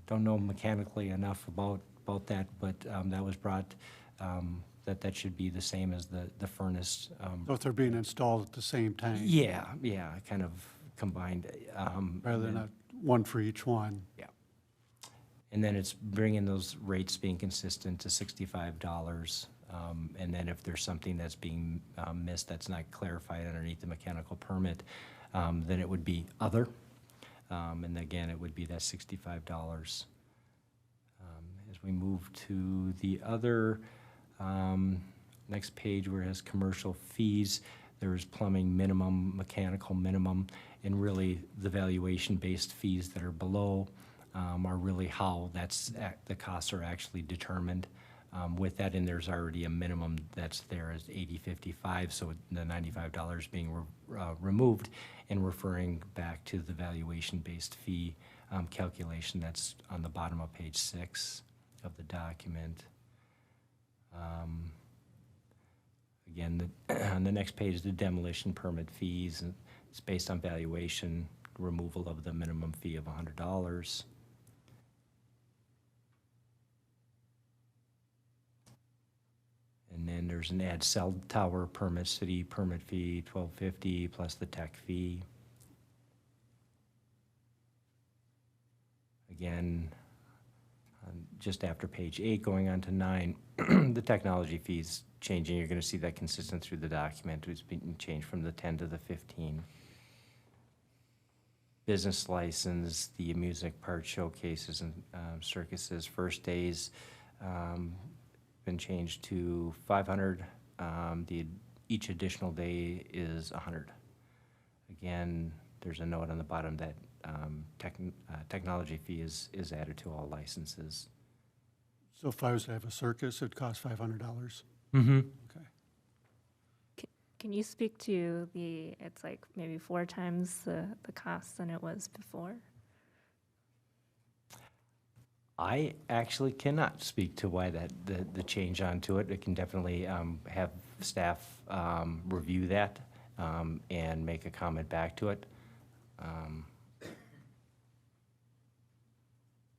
know mechanically enough about that, but that was brought, that should be the same as the furnace. So if they're being installed at the same time? Yeah, kind of combined. Rather than one for each one? Yeah. And then it's bringing those rates being consistent to $65. And then if there's something that's being missed that's not clarified underneath the mechanical permit, then it would be other. And again, it would be that $65. As we move to the other, next page where it has commercial fees, there's plumbing minimum, mechanical minimum, and really the valuation-based fees that are below are really how the costs are actually determined. With that, and there's already a minimum that's there as $80.55, so the $95 being removed and referring back to the valuation-based fee calculation that's on the bottom of page 6 of the document. Again, on the next page, the demolition permit fees, and it's based on valuation, removal of the minimum fee of $100. And then there's an add cell tower permit, city permit fee, $12.50 plus the tech fee. Again, just after page 8, going on to 9, the technology fees changing. You're going to see that consistent through the document. It's been changed from the 10 to the 15. Business license, the amusement park showcases and circuses, first days, been changed to 500. Each additional day is 100. Again, there's a note on the bottom that technology fee is added to all licenses. So if I was to have a circus, it'd cost $500? Mm-hmm. Okay. Can you speak to it's like maybe 4 times the cost than it was before? I actually cannot speak to why the change onto it. It can definitely have staff review that and make a comment back to it.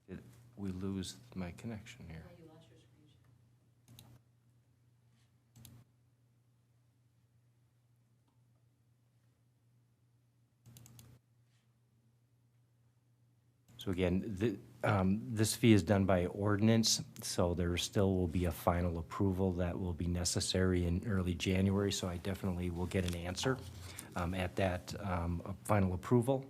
Did we lose my connection here? So again, this fee is done by ordinance, so there still will be a final approval that will be necessary in early January, so I definitely will get an answer at that final approval.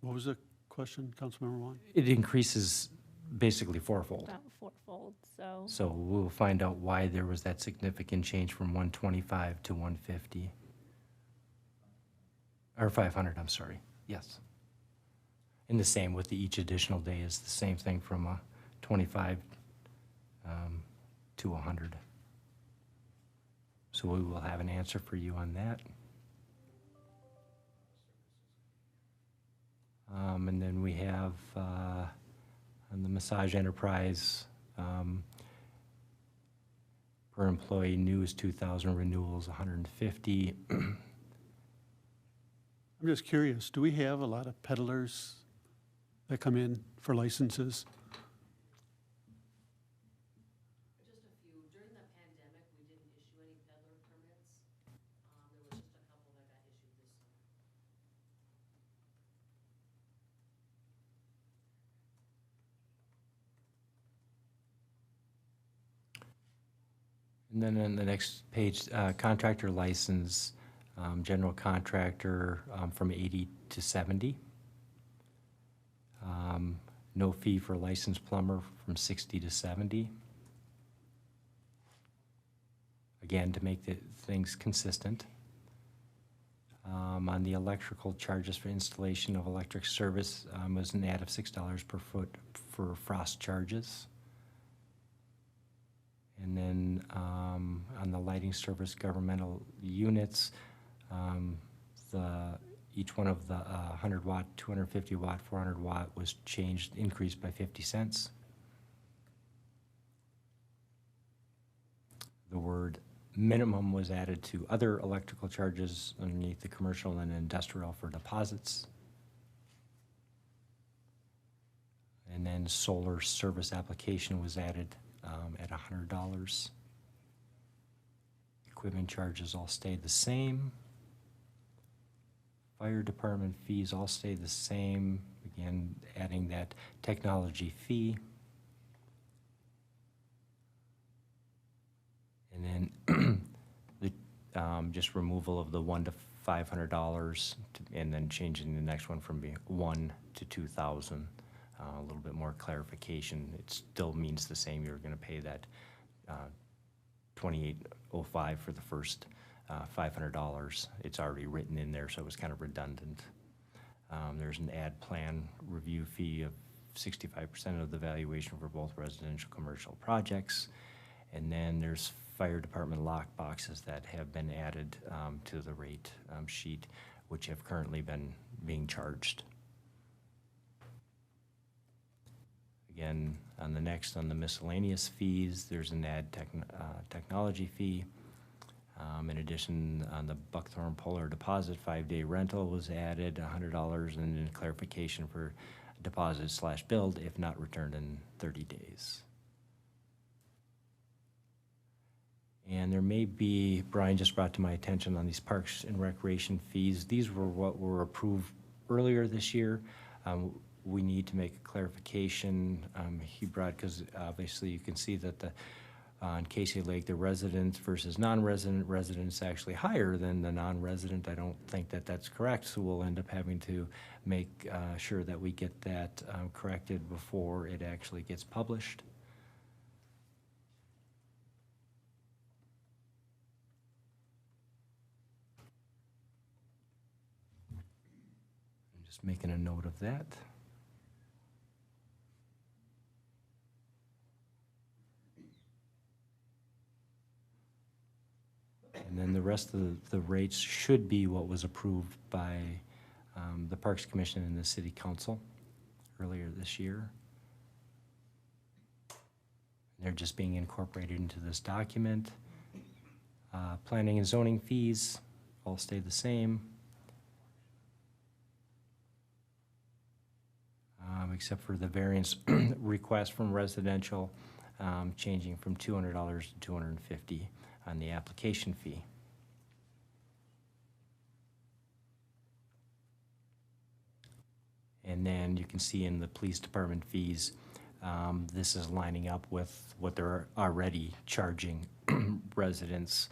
What was the question, Councilmember Wong? It increases basically fourfold. About fourfold, so. So we'll find out why there was that significant change from 125 to 150. Or 500, I'm sorry, yes. And the same with each additional day is the same thing from 25 to 100. So we will have an answer for you on that. And then we have on the massage enterprise, per employee, new is 2,000, renewals 150. I'm just curious, do we have a lot of peddlers that come in for licenses? Just a few. During the pandemic, we didn't issue any peddler permits. There was just a couple that got issued this summer. And then on the next page, contractor license, General contractor from 80 to 70. No fee for licensed plumber from 60 to 70. Again, to make the things consistent. On the electrical charges for installation of electric service was an add of $6 per foot for frost charges. And then on the lighting service governmental units, each one of the 100 watt, 250 watt, 400 watt was changed, increased by 50 cents. The word minimum was added to other electrical charges underneath the commercial and industrial for deposits. And then solar service application was added at $100. Equipment charges all stayed the same. Fire department fees all stay the same. Again, adding that technology fee. And then just removal of the $1 to $500, and then changing the next one from being 1 to 2,000. A little bit more clarification. It still means the same. You're going to pay that $28.05 for the first $500. It's already written in there, so it was kind of redundant. There's an ad plan review fee of 65% of the valuation for both residential commercial projects. And then there's fire department lock boxes that have been added to the rate sheet, which have currently been being charged. Again, on the miscellaneous fees, there's an technology fee. In addition, on the Buckthorn Polar Deposit 5-day rental was added $100, and then clarification for deposit/build if not returned in 30 days. And there may be, Brian just brought to my attention on these parks and recreation fees. These were what were approved earlier this year. We need to make a clarification. He brought, because obviously you can see that on Casey Lake, the resident versus non-resident, resident's actually higher than the non-resident. I don't think that that's correct, so we'll end up having to make sure that we get that corrected before it actually gets published. I'm just making a note of that. And then the rest of the rates should be what was approved by the Parks Commission and the City Council earlier this year. They're just being incorporated into this document. Planning and zoning fees all stay the same, except for the variance request from residential, changing from $200 to $250 on the application fee. And then you can see in the police department fees, this is lining up with what they're already charging residents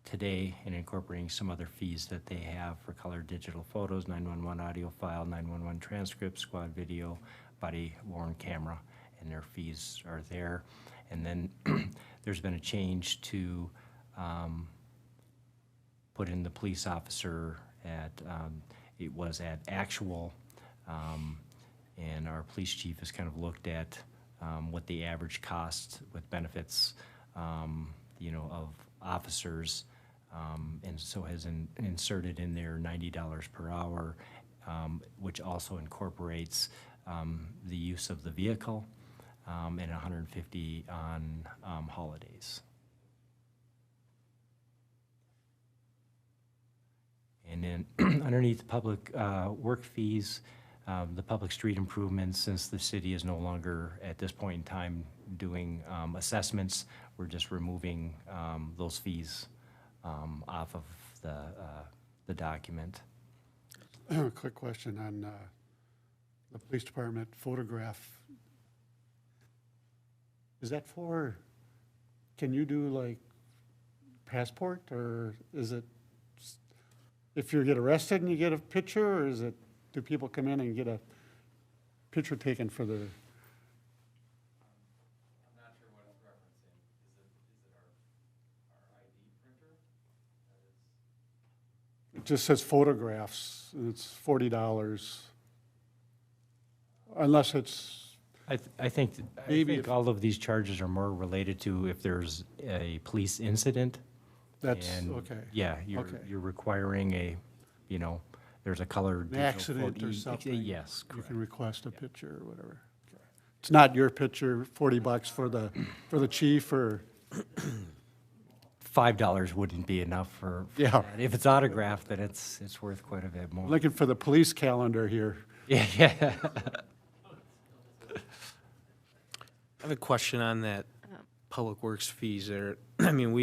today, and incorporating some other fees that they have for color digital photos, 911 audio file, 911 transcript, squad video, body worn camera, and their fees are there. And then there's been a change to put in the police officer at, it was at actual, and our police chief has kind of looked at what the average cost with benefits, of officers, and so has inserted in there $90 per hour, which also incorporates the use of the vehicle, and $150 on holidays. And then underneath the public work fees, the public street improvements, since the city is no longer at this point in time doing assessments, we're just removing those fees off of the document. Quick question on the police department photograph. Is that for, can you do like passport, or is it, if you get arrested and you get a picture, or is it, do people come in and get a picture taken for their? It just says photographs, and it's $40. Unless it's, I think Maybe if- all of these charges are more related to if there's a police incident. that's, and, okay. Yeah, Okay. you're requiring there's a colored. An digital accident or photo- something. Yes, You correct. can request a picture or whatever. It's not your picture, $40 for the chief, or, $5 wouldn't be enough for Yeah. that. If it's autographed, then it's worth quite a bit more. looking for the police calendar here. Yeah. I have a question on that public works fees there. I mean,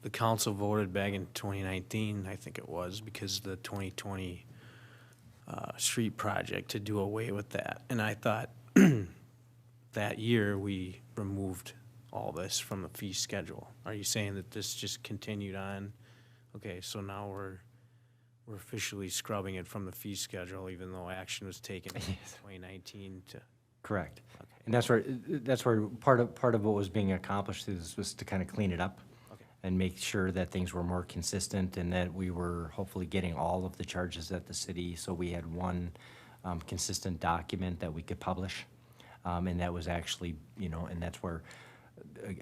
the council voted back in 2019, I think it was, because of the 2020 street project to do away with that. And I thought that year we removed all this from the fee schedule. Are you saying that this just continued on? Okay, so now we're officially scrubbing it from the fee schedule, even though action was taken in 2019 to. Correct. And that's where part of what was being accomplished was to kind of clean it up and make sure that things were more consistent and that we were hopefully getting all of the charges at the city. So we had one consistent document that we could publish. And that was actually, and that's where,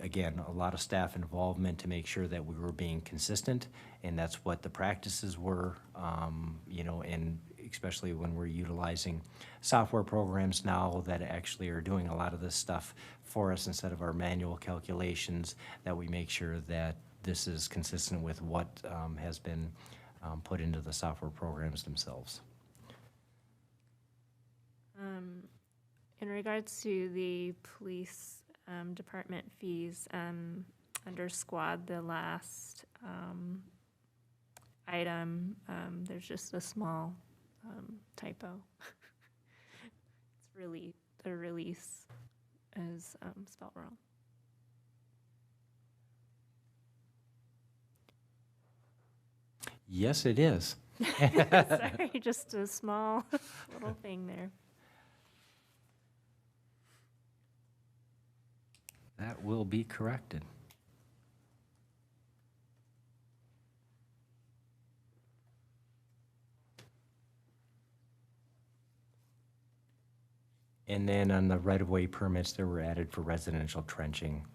again, a lot of staff involvement to make sure that we were being consistent. And that's what the practices were, and especially when we're utilizing software programs now that actually are doing a lot of this stuff for us instead of our manual calculations, that we make sure that this is consistent with what has been put into the software programs themselves. In regards to the police department fees, under squad, the last item, there's just a small typo. It's really, the release is spelled wrong. Yes, it is. Sorry, just a small little thing there. That will be corrected. And then on the right-of-way permits that were added for residential trenching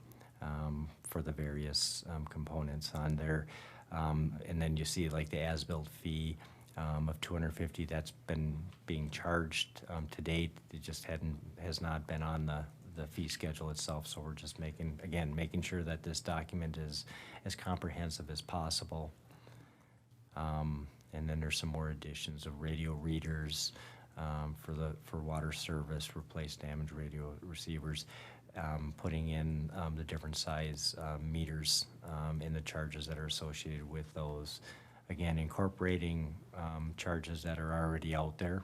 for the various components on there. And then you see like the as-built fee of $250, that's been being charged to date. It just has not been on the fee schedule itself, so we're just making sure that this document is as comprehensive as possible. And then there's some more additions of radio readers for water service, replace damaged radio receivers, putting in the different size meters in the charges that are associated with those. Again, incorporating charges that are already out there,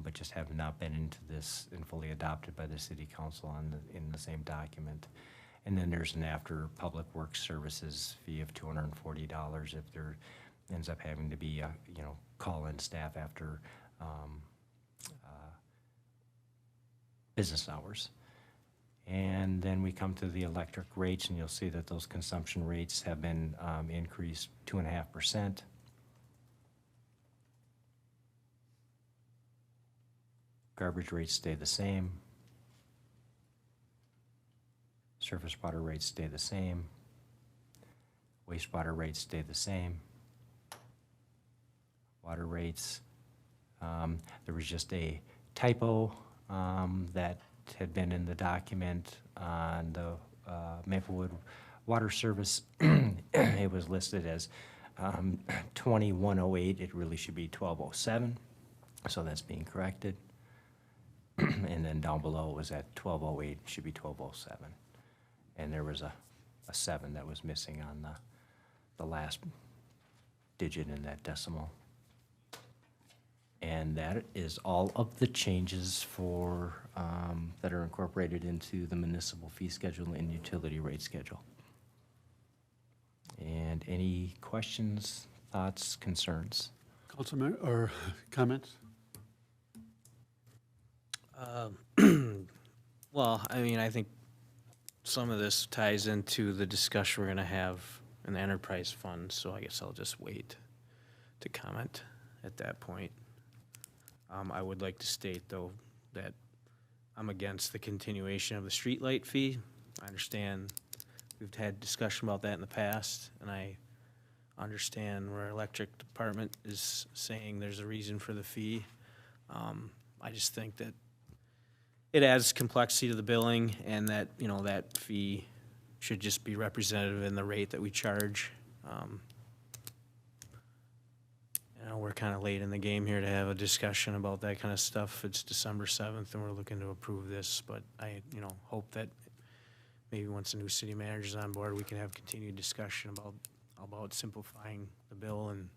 but just have not been into this and fully adopted by the city council in the same document. And then there's an after public works services fee of $240 if there ends up having to be call-in staff after business hours. And then we come to the electric rates, and you'll see that those consumption rates have been increased 2.5%. Garbage rates stay the same. Surface water rates stay the same. Wastewater rates stay the same. Water rates, there was just a typo that had been in the document on the Maplewood Water Service. It was listed as 2108. It really should be 1207. So that's being corrected. And then down below it was at 1208. It should be 1207. And there was a 7 that was missing on the last digit in that decimal. And that is all of the changes for that are incorporated into the municipal fee schedule and utility rate schedule. And any questions, thoughts, concerns? Councilman, or comments? Well, I mean, I think some of this ties into the discussion we're going to have in the enterprise fund, so I guess I'll just wait to comment at that point. I would like to state, though, that I'm against the continuation of the streetlight fee. I understand we've had discussion about that in the past, and I understand where electric department is saying there's a reason for the fee. I just think that it adds complexity to the billing, and that, you know, that fee should just be representative in the rate that we charge. You know, we're kind of late in the game here to have a discussion about that kind of stuff. It's December 7th, and we're looking to approve this, but I, you know, hope that maybe once the new city manager's on board, we can have continued discussion about simplifying the bill and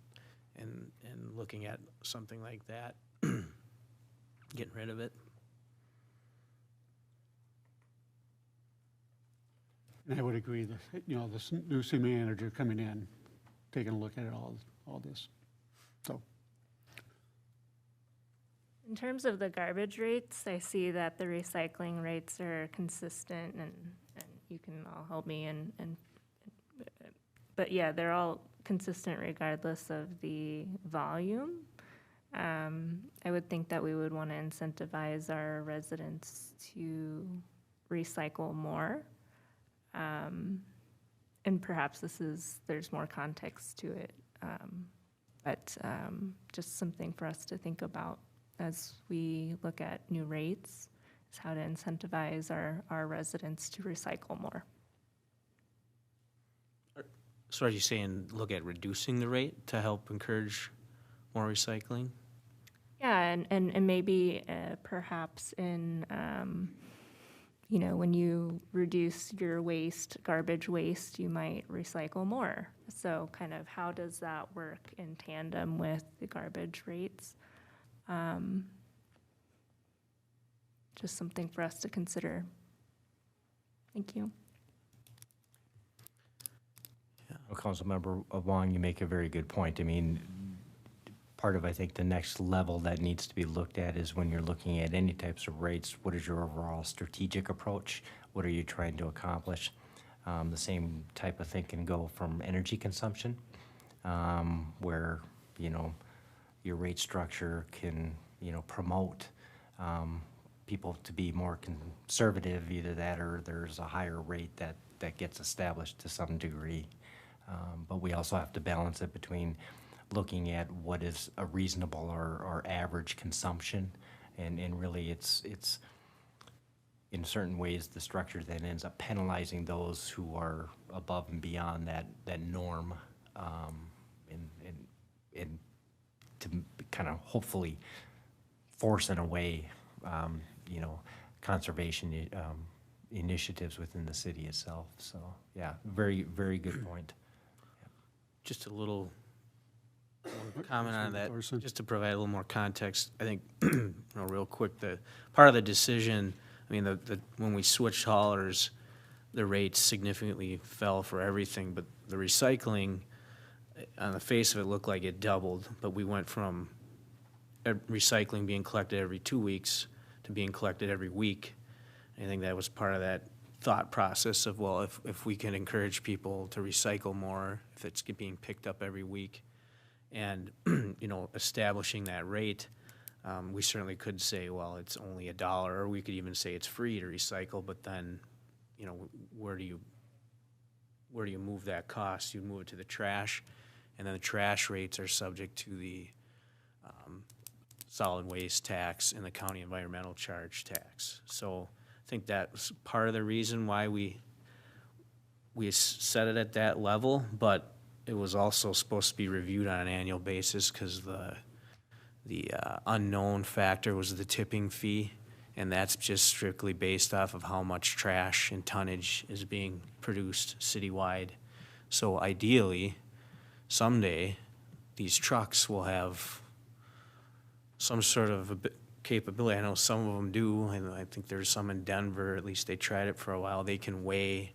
looking at something like that, getting rid of it. And I would agree that, you know, the new city manager coming in, taking a look at it, all this. So, In terms of the garbage rates, I see that the recycling rates are consistent, and you can all help me, but yeah, they're all consistent regardless of the volume. I would think that we would want to incentivize our residents to recycle more. And perhaps there's more context to it. But just something for us to think about as we look at new rates is how to incentivize our residents to recycle more. So are you saying look at reducing the rate to help encourage more recycling? Yeah, and maybe perhaps in, you know, when you reduce your garbage waste, you might recycle more. So kind of how does that work in tandem with the garbage rates? Just something for us to consider. Thank you. Well, Councilmember Wong, you make a very good point. I mean, part of, I think, the next level that needs to be looked at is when you're looking at any types of rates, what is your overall strategic approach? What are you trying to accomplish? The same type of thing can go from energy consumption, where, you know, your rate structure can, you know, promote people to be more conservative, either that or there's a higher rate that gets established to some degree. But we also have to balance it between looking at what is a reasonable or average consumption, and really it's in certain ways the structure then ends up penalizing those who are above and beyond that norm, and to kind of hopefully force in a way, you know, conservation initiatives within the city itself. So yeah, very, very good point. Just a little comment on that, Thorson. just to provide a little more context. I think, you know, real quick, the part of the decision, I mean, when we switched haulers, the rates significantly fell for everything, but the recycling, on the face of it, looked like it doubled, but we went from recycling being collected every 2 weeks to being collected every week. I think that was part of that thought process of, well, if we can encourage people to recycle more, if it's being picked up every week, and you know, establishing that rate, we certainly could say, well, it's only $1, or we could even say it's free to recycle. But then, you know, where do you move that cost? You move it to the trash, and then the trash rates are subject to the solid waste tax and the county environmental charge tax. So I think that was part of the reason why we set it at that level, but it was also supposed to be reviewed on an annual basis because the unknown factor was the tipping fee, and that's just strictly based off of how much trash and tonnage is being produced citywide. So ideally, someday, these trucks will have some sort of capability. I know some of them do, and I think there's some in Denver, at least they tried it for a while. They can weigh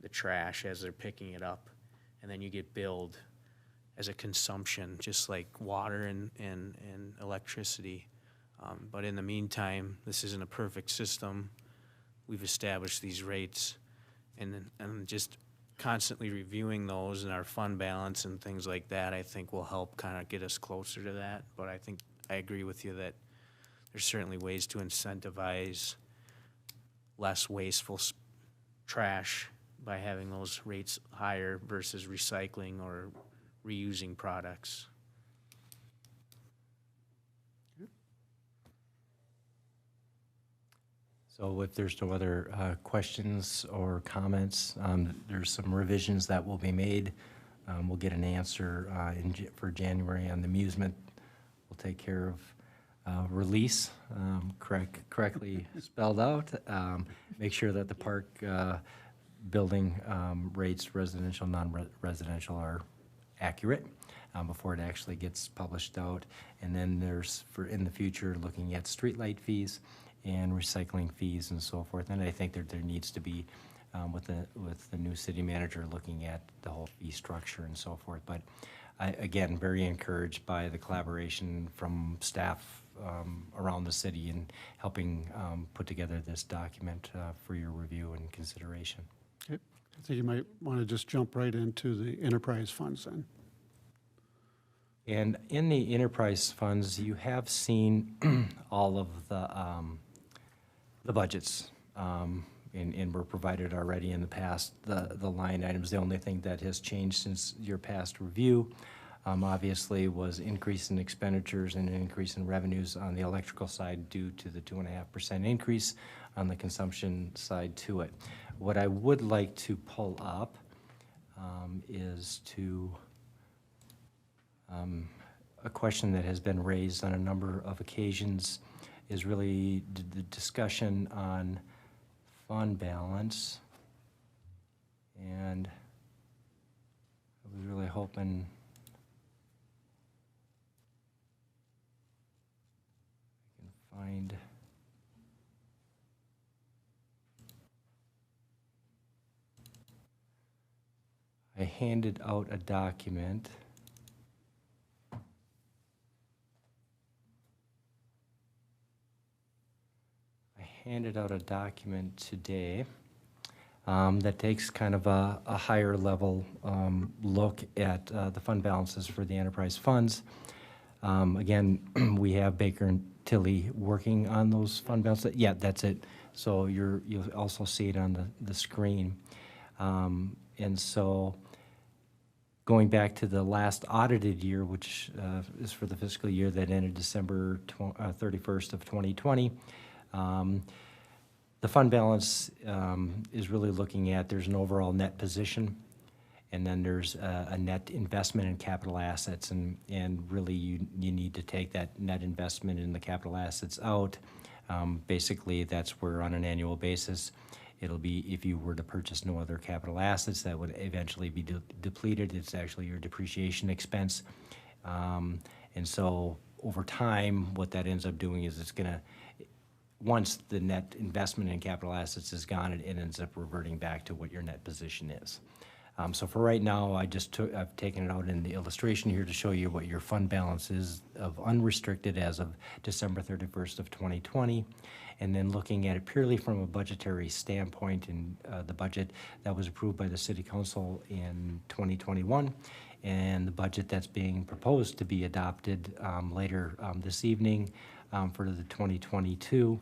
the trash as they're picking it up and then you get billed as a consumption, just like water and electricity. But in the meantime, this isn't a perfect system. We've established these rates, and just constantly reviewing those and our fund balance and things like that, I think will help kind of get us closer to that. But I think I agree with you that there's certainly ways to incentivize less wasteful trash by having those rates higher versus recycling or reusing products. So if there's no other questions or comments, there's some revisions that will be made. We'll get an answer for January on the amusement. We'll take care of release, correctly spelled out. Make sure that the park building rates, residential, non-residential, are accurate before it actually gets published out. And then there's, in the future, looking at streetlight fees and recycling fees and so forth. And I think that there needs to be, with the new city manager, looking at the whole fee structure and so forth. But again, very encouraged by the collaboration from staff around the city and helping put together this document for your review and consideration. Okay. I think you might want to just jump right into the enterprise funds then. And in the enterprise funds, you have seen all of the budgets, and were provided already in the past, the line items. The only thing that has changed since your past review, obviously, was increase in expenditures and an increase in revenues on the electrical side due to the 2.5% increase on the consumption side to it. What I would like to pull up is to a question that has been raised on a number of occasions, is really the discussion on fund balance. And I was really hoping I can find I handed out a document. Handed out a document today that takes kind of a higher level look at the fund balances for the enterprise funds. Again, we have Baker and Tilly working on those fund balances. Yeah, that's it. So you'll also see it on the screen. And so going back to the last audited year, which is for the fiscal year that ended December 31st of 2020, the fund balance is really looking at, there's an overall net position, and then there's a net investment in capital assets, and really you need to take that net investment in the capital assets out. Basically, that's where on an annual basis, it'll be, if you were to purchase no other capital assets, that would eventually be depleted. It's actually your depreciation expense. And so over time, what that ends up doing is it's gonna, once the net investment in capital assets is gone, it ends up reverting back to what your net position is. So for right now, I've taken it out in the illustration here to show you what your fund balance is of unrestricted as of December 31st of 2020. And then looking at it purely from a budgetary standpoint, in the budget that was approved by the City Council in 2021, and the budget that's being proposed to be adopted later this evening for the 2022,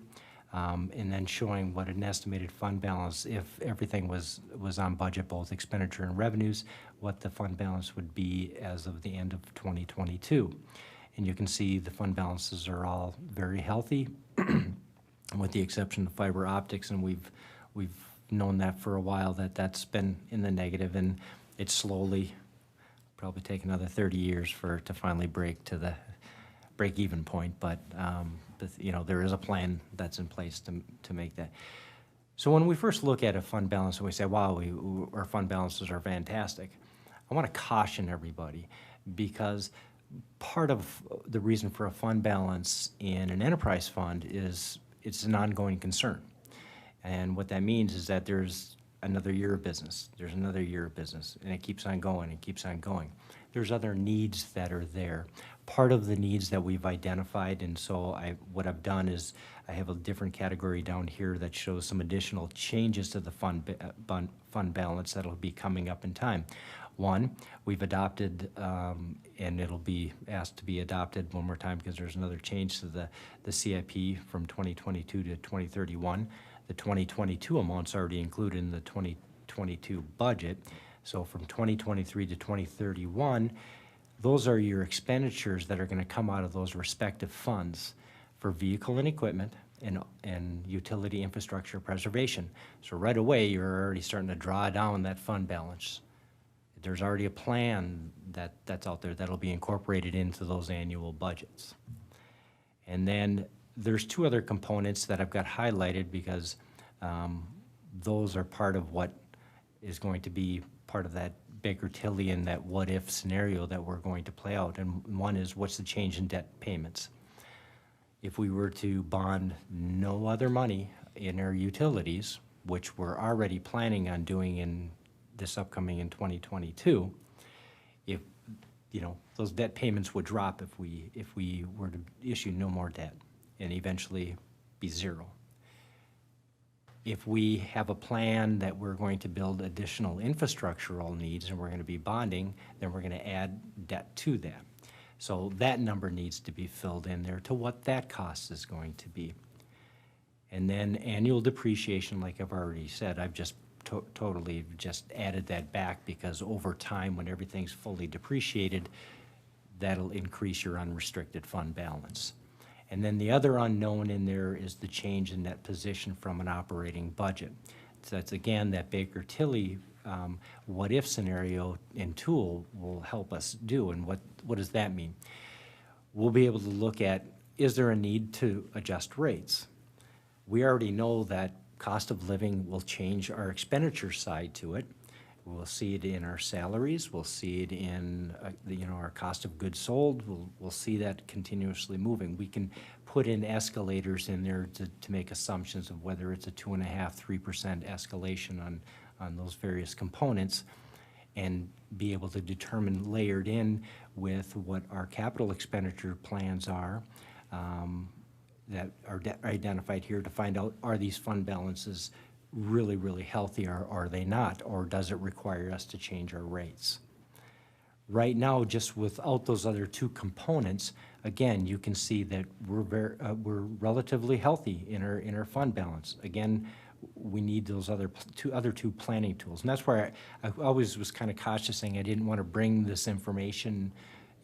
and then showing what an estimated fund balance, if everything was on budget, both expenditure and revenues, what the fund balance would be as of the end of 2022. And you can see the fund balances are all very healthy, with the exception of fiber optics, and we've known that for a while, that's been in the negative, and it's slowly, probably take another 30 years for it to finally break to the break-even point, but you know, there is a plan that's in place to make that. So when we first look at a fund balance and we say, wow, our fund balances are fantastic, I want to caution everybody, because part of the reason for a fund balance in an enterprise fund is it's an ongoing concern. And what that means is that there's another year of business. There's another year of business, and it keeps on going and keeps on going. There's other needs that are there. Part of the needs that we've identified, and so what I've done is I have a different category down here that shows some additional changes to the fund balance that'll be coming up in time. One, we've adopted, and it'll be asked to be adopted one more time because there's another change to the CIP from 2022 to 2031. The 2022 amount's already included in the 2022 budget. So from 2023 to 2031, those are your expenditures that are going to come out of those respective funds for vehicle and equipment and utility infrastructure preservation. So right away, you're already starting to draw down that fund balance. There's already a plan that's out there that'll be incorporated into those annual budgets. And then there's two other components that I've got highlighted because those are part of what is going to be part of that Baker-Tilly and that what-if scenario that we're going to play out. And one is, what's the change in debt payments? If we were to bond no other money in our utilities, which we're already planning on doing in this upcoming in 2022, if, you know, those debt payments would drop if we were to issue no more debt and eventually be zero. If we have a plan that we're going to build additional infrastructural needs and we're going to be bonding, then we're going to add debt to that. So that number needs to be filled in there to what that cost is going to be. And then annual depreciation, like I've already said, I've just totally just added that back because over time, when everything's fully depreciated, that'll increase your unrestricted fund balance. And then the other unknown in there is the change in that position from an operating budget. So that's, again, that Baker-Tilly what-if scenario and tool will help us do. And what does that mean? We'll be able to look at, is there a need to adjust rates? We already know that cost of living will change our expenditure side to it. We'll see it in our salaries. We'll see it in our cost of goods sold. We'll see that continuously moving. We can put in escalators in there to make assumptions of whether it's a 2.5%, 3% escalation on those various components, and be able to determine layered in with what our capital expenditure plans are that are identified here to find out, are these fund balances really, really healthy, or are they not? Or does it require us to change our rates? Right now, just without those other two components, again, you can see that we're relatively healthy in our fund balance. Again, we need those other two planning tools. And that's where I always was kind of cautious, saying I didn't want to bring this information,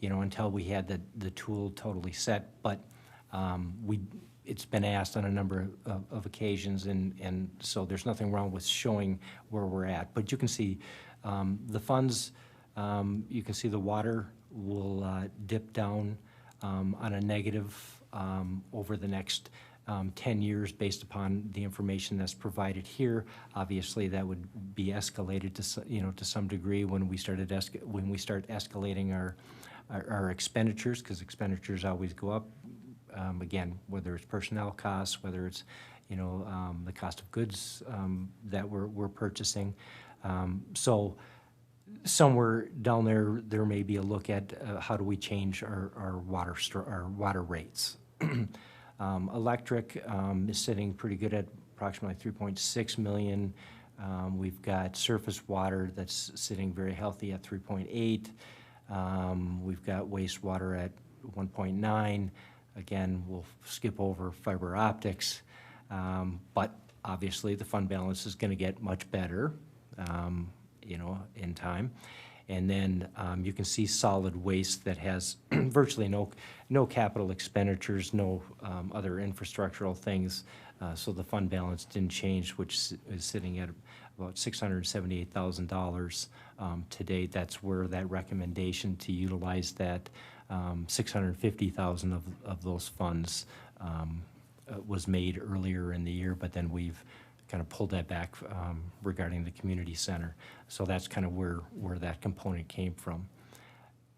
until we had the tool totally set. But it's been asked on a number of occasions, and so there's nothing wrong with showing where we're at. But you can see the funds, you can see the water will dip down on a negative over the next 10 years based upon the information that's provided here. Obviously, that would be escalated to some degree when we start escalating our expenditures, because expenditures always go up. Again, whether it's personnel costs, whether it's the cost of goods that we're purchasing. So somewhere down there may be a look at how do we change our water rates. Electric is sitting pretty good at approximately 3.6 million. We've got surface water that's sitting very healthy at 3.8. We've got wastewater at 1.9. Again, we'll skip over fiber optics, but obviously the fund balance is going to get much better, in time. And then you can see solid waste that has virtually no capital expenditures, no other infrastructural things. So the fund balance didn't change, which is sitting at about $678,000 to date. That's where that recommendation to utilize that $650,000 of those funds was made earlier in the year, but then we've kind of pulled that back regarding the community center. So that's kind of where that component came from.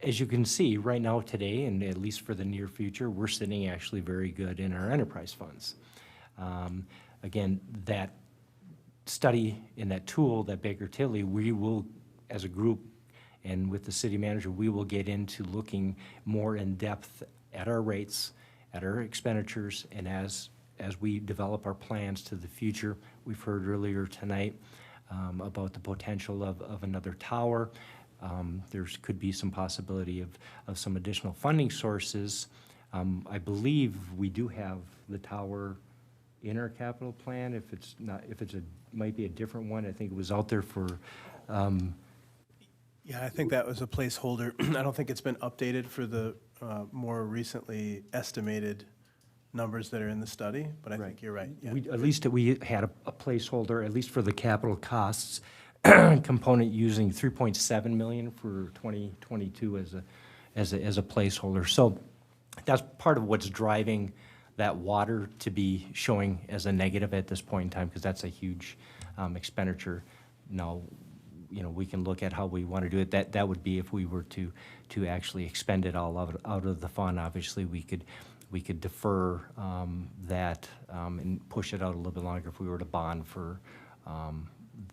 As you can see, right now today, and at least for the near future, we're sitting actually very good in our enterprise funds. Again, that study, in that tool, that Baker Tilly, we will, as a group, and with the city manager, we will get into looking more in depth at our rates, at our expenditures, and as we develop our plans to the future. We've heard earlier tonight about the potential of another tower. There's could be some possibility of some additional funding sources. I believe we do have the tower in our capital plan. If it's not, might be a different one. I think it was out there for, Yeah, I think that was a placeholder. I don't think it's been updated for the more recently estimated numbers that are in the study, but I think you're right. Yeah. at least we had a placeholder, at least for the capital costs component, using 3.7 million for 2022 as a placeholder. So that's part of what's driving that water to be showing as a negative at this point in time, because that's a huge expenditure. Now, you know, we can look at how we want to do it. That would be if we were to actually expend it all out of the fund. Obviously, we could defer that and push it out a little bit longer if we were to bond for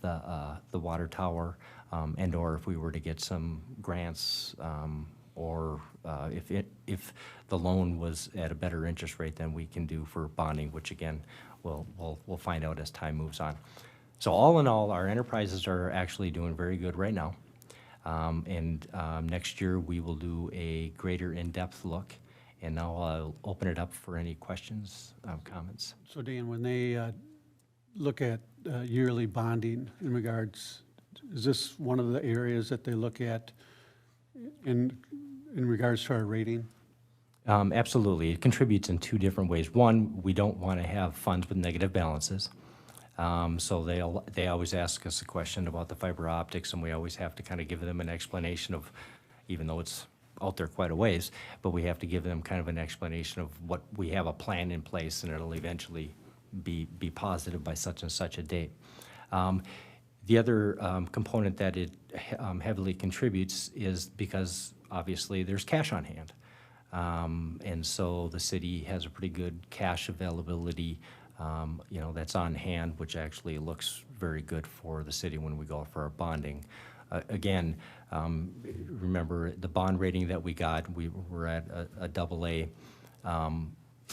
the water tower, and or if we were to get some grants, or if the loan was at a better interest rate than we can do for bonding, which again we'll find out as time moves on. So all in all, our enterprises are actually doing very good right now, and next year we will do a greater in-depth look. And now I'll open it up for any questions, comments. So Dan, when they look at yearly bonding in regards, is this one of the areas that they look at in regards to our rating? Absolutely. It contributes in two different ways. One, we don't want to have funds with negative balances. So they always ask us a question about the fiber optics, and we always have to kind of give them an explanation of, even though it's out there quite a ways, but we have to give them kind of an explanation of what we have a plan in place, and it'll eventually be positive by such and such a date. The other component that it heavily contributes is because obviously there's cash on hand. And so the city has a pretty good cash availability, you know, that's on hand, which actually looks very good for the city when we go for our bonding. Again, remember the bond rating that we got, we were at a AA,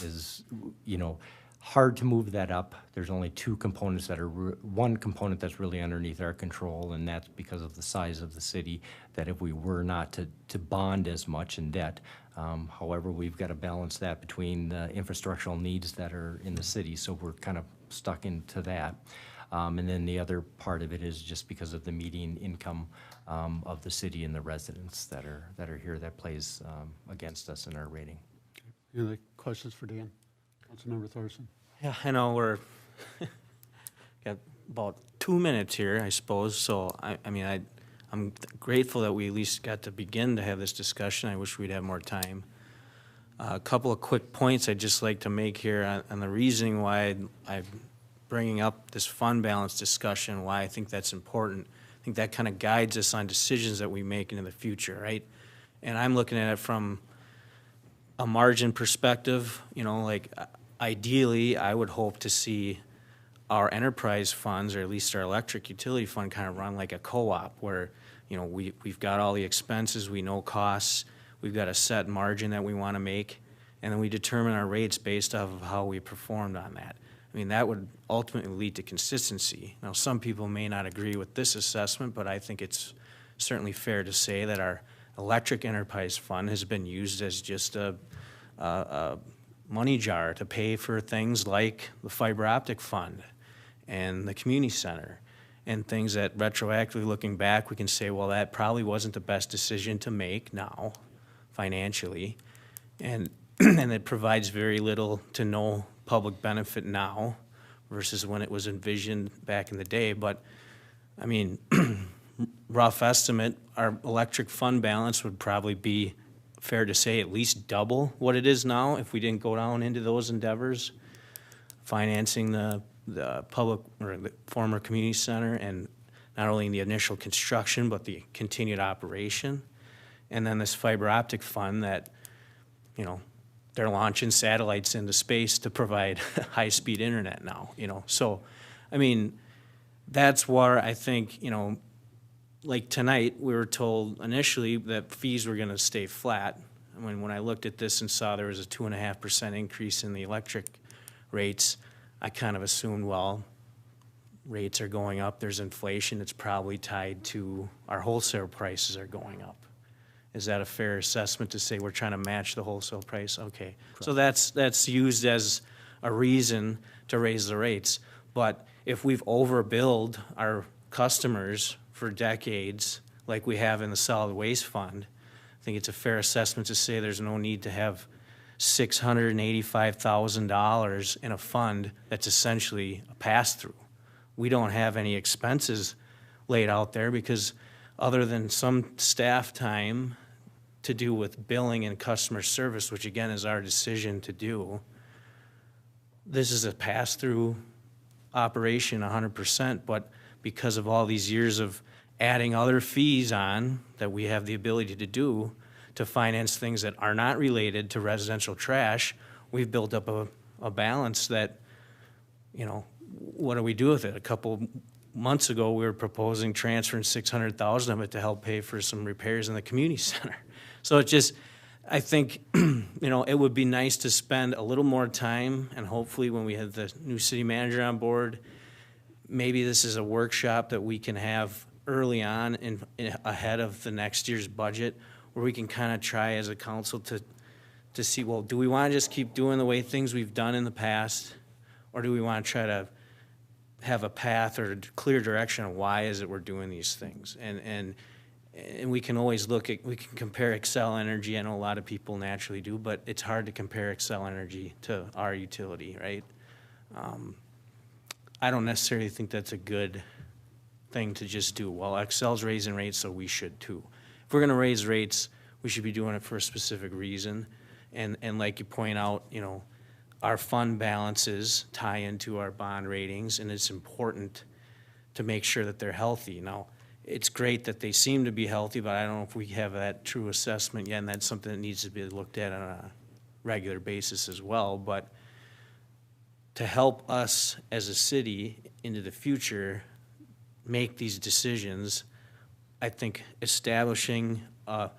is, you know, hard to move that up. There's only two components that are, one component that's really underneath our control, and that's because of the size of the city, that if we were not to bond as much in debt, however, we've got to balance that between the infrastructural needs that are in the city, so we're kind of stuck into that. And then the other part of it is just because of the median income of the city and the residents that are here, that plays against us in our rating. Any other questions for Dan? Councilmember Thorson. Yeah, I know we're got about 2 minutes here, I suppose. So I'm grateful that we at least got to begin to have this discussion. I wish we'd have more time. A couple of quick points I'd just like to make here on the reasoning why I'm bringing up this fund balance discussion, why I think that's important. I think that kind of guides us on decisions that we make into the future, right? And I'm looking at it from a margin perspective. You know, like ideally, I would hope to see our enterprise funds, or at least our electric utility fund, kind of run like a co-op where, you know, we've got all the expenses, we know costs, we've got a set margin that we want to make, and then we determine our rates based off of how we performed on that. I mean, that would ultimately lead to consistency. Now, some people may not agree with this assessment, but I think it's certainly fair to say that our electric enterprise fund has been used as just a money jar to pay for things like the fiber optic fund and the community center, and things that retroactively looking back, we can say, well, that probably wasn't the best decision to make now financially. And, and it provides very little to no public benefit now versus when it was envisioned back in the day. But I mean, rough estimate, our electric fund balance would probably be, fair to say, at least double what it is now if we didn't go down into those endeavors, financing the public or the former community center, and not only the initial construction but the continued operation. And then this fiber optic fund that, you know, they're launching satellites into space to provide high-speed internet now, you know. So, I mean, that's where I think, you know, like tonight, we were told initially that fees were gonna stay flat. When I looked at this and saw there was a 2.5% increase in the electric rates, I kind of assumed, well, rates are going up, there's inflation, it's probably tied to our wholesale prices are going up. Is that a fair assessment to say we're trying to match the wholesale price? Okay. So that's used as a reason to raise the rates. But if we've overbilled our customers for decades, like we have in the solid waste fund, I think it's a fair assessment to say there's no need to have $685,000 in a fund that's essentially a pass-through. We don't have any expenses laid out there because other than some staff time to do with billing and customer service, which again is our decision to do, this is a pass-through operation 100%, but because of all these years of adding other fees on that we have the ability to do to finance things that are not related to residential trash, we've built up a balance that, you know, what do we do with it? A couple months ago, we were proposing transferring 600,000 of it to help pay for some repairs in the community center. So it just, I think, you know, it would be nice to spend a little more time, and hopefully when we have the new city manager on board, maybe this is a workshop that we can have early on ahead of the next year's budget, where we can kind of try as a council to see, well, do we want to just keep doing the way things we've done in the past, or do we want to try to have a path or a clear direction of why is it we're doing these things? And we can always we can compare Excel Energy. I know a lot of people naturally do, but it's hard to compare Excel Energy to our utility, right? I don't necessarily think that's a good thing to just do. Well, Excel's raising rates, so we should too. If we're gonna raise rates, we should be doing it for a specific reason. And like you point out, you know, our fund balances tie into our bond ratings, and it's important to make sure that they're healthy. Now, it's great that they seem to be healthy, but I don't know if we have that true assessment yet, and that's something that needs to be looked at on a regular basis as well. But to help us as a city into the future make these decisions, I think establishing a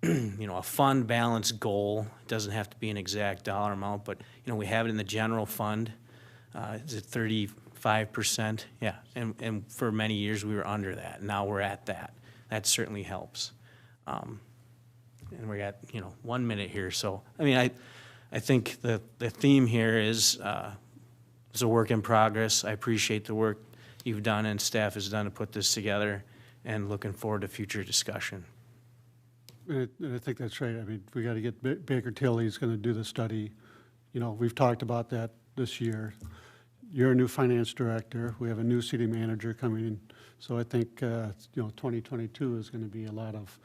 you know, a fund balance goal, doesn't have to be an exact dollar amount, but, you know, we have it in the general fund. Is it 35%? Yeah, and for many years we were under that. Now we're at that. That certainly helps. And we got, you know, 1 minute here. So, I mean, I think the theme here is it's a work in progress. I appreciate the work you've done and staff has done to put this together, and looking forward to future discussion. And I think that's right. I mean, we got to get Baker Tilly's going to do the study. You know, we've talked about that this year. You're a new finance director. We have a new city manager coming in. So I think, you know, 2022 is going to be a lot of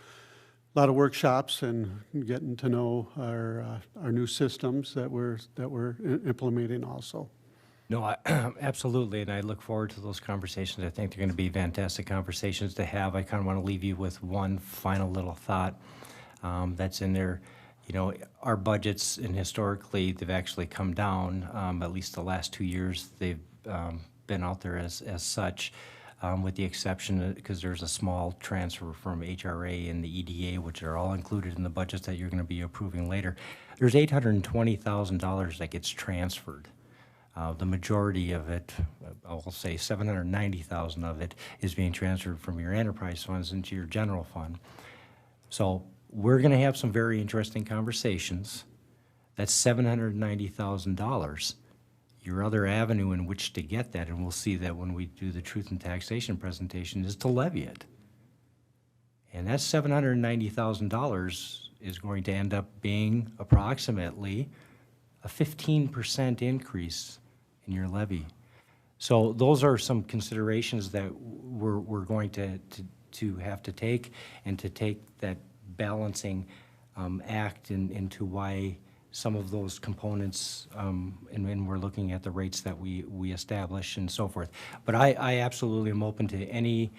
workshops and getting to know our new systems that we're implementing also. No, absolutely, and I look forward to those conversations. I think they're going to be fantastic conversations to have. I kind of want to leave you with one final little thought that's in there. You know, our budgets, and historically, they've actually come down, at least the last 2 years. They've been out there as such, with the exception, because there's a small transfer from HRA and the EDA, which are all included in the budgets that you're going to be approving later. There's $820,000 that gets transferred. The majority of it, I'll say $790,000 of it, is being transferred from your enterprise funds into your general fund. So we're going to have some very interesting conversations. That's $790,000. Your other avenue in which to get that, and we'll see that when we do the truth and taxation presentation, is to levy it. And that $790,000 is going to end up being approximately a 15% increase in your levy. So those are some considerations that we're going to have to take, and to take that balancing act into why some of those components, and we're looking at the rates that we establish and so forth. But I absolutely am open to any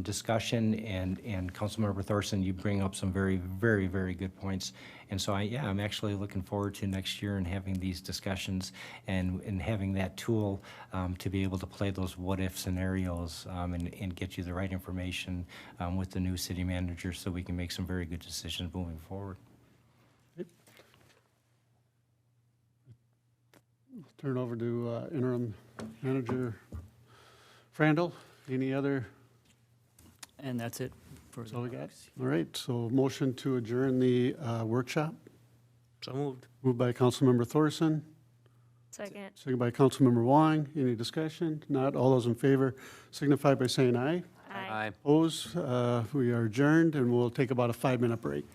discussion, and Councilmember Thorson, you bring up some very, very, very good points. And so I'm actually looking forward to next year and having these discussions and having that tool to be able to play those what-if scenarios and get you the right information with the new city manager so we can make some very good decisions moving forward. Turn over to interim manager Frandl. Any other? And that's it for That's all we got? All right, so motion to adjourn the workshop. So moved. Moved by Councilmember Thorson, Second. second by Councilmember Wong. Any discussion? Not. All those in favor signify by saying aye. Aye. Opposed? We are adjourned, and we'll take about a 5-minute break.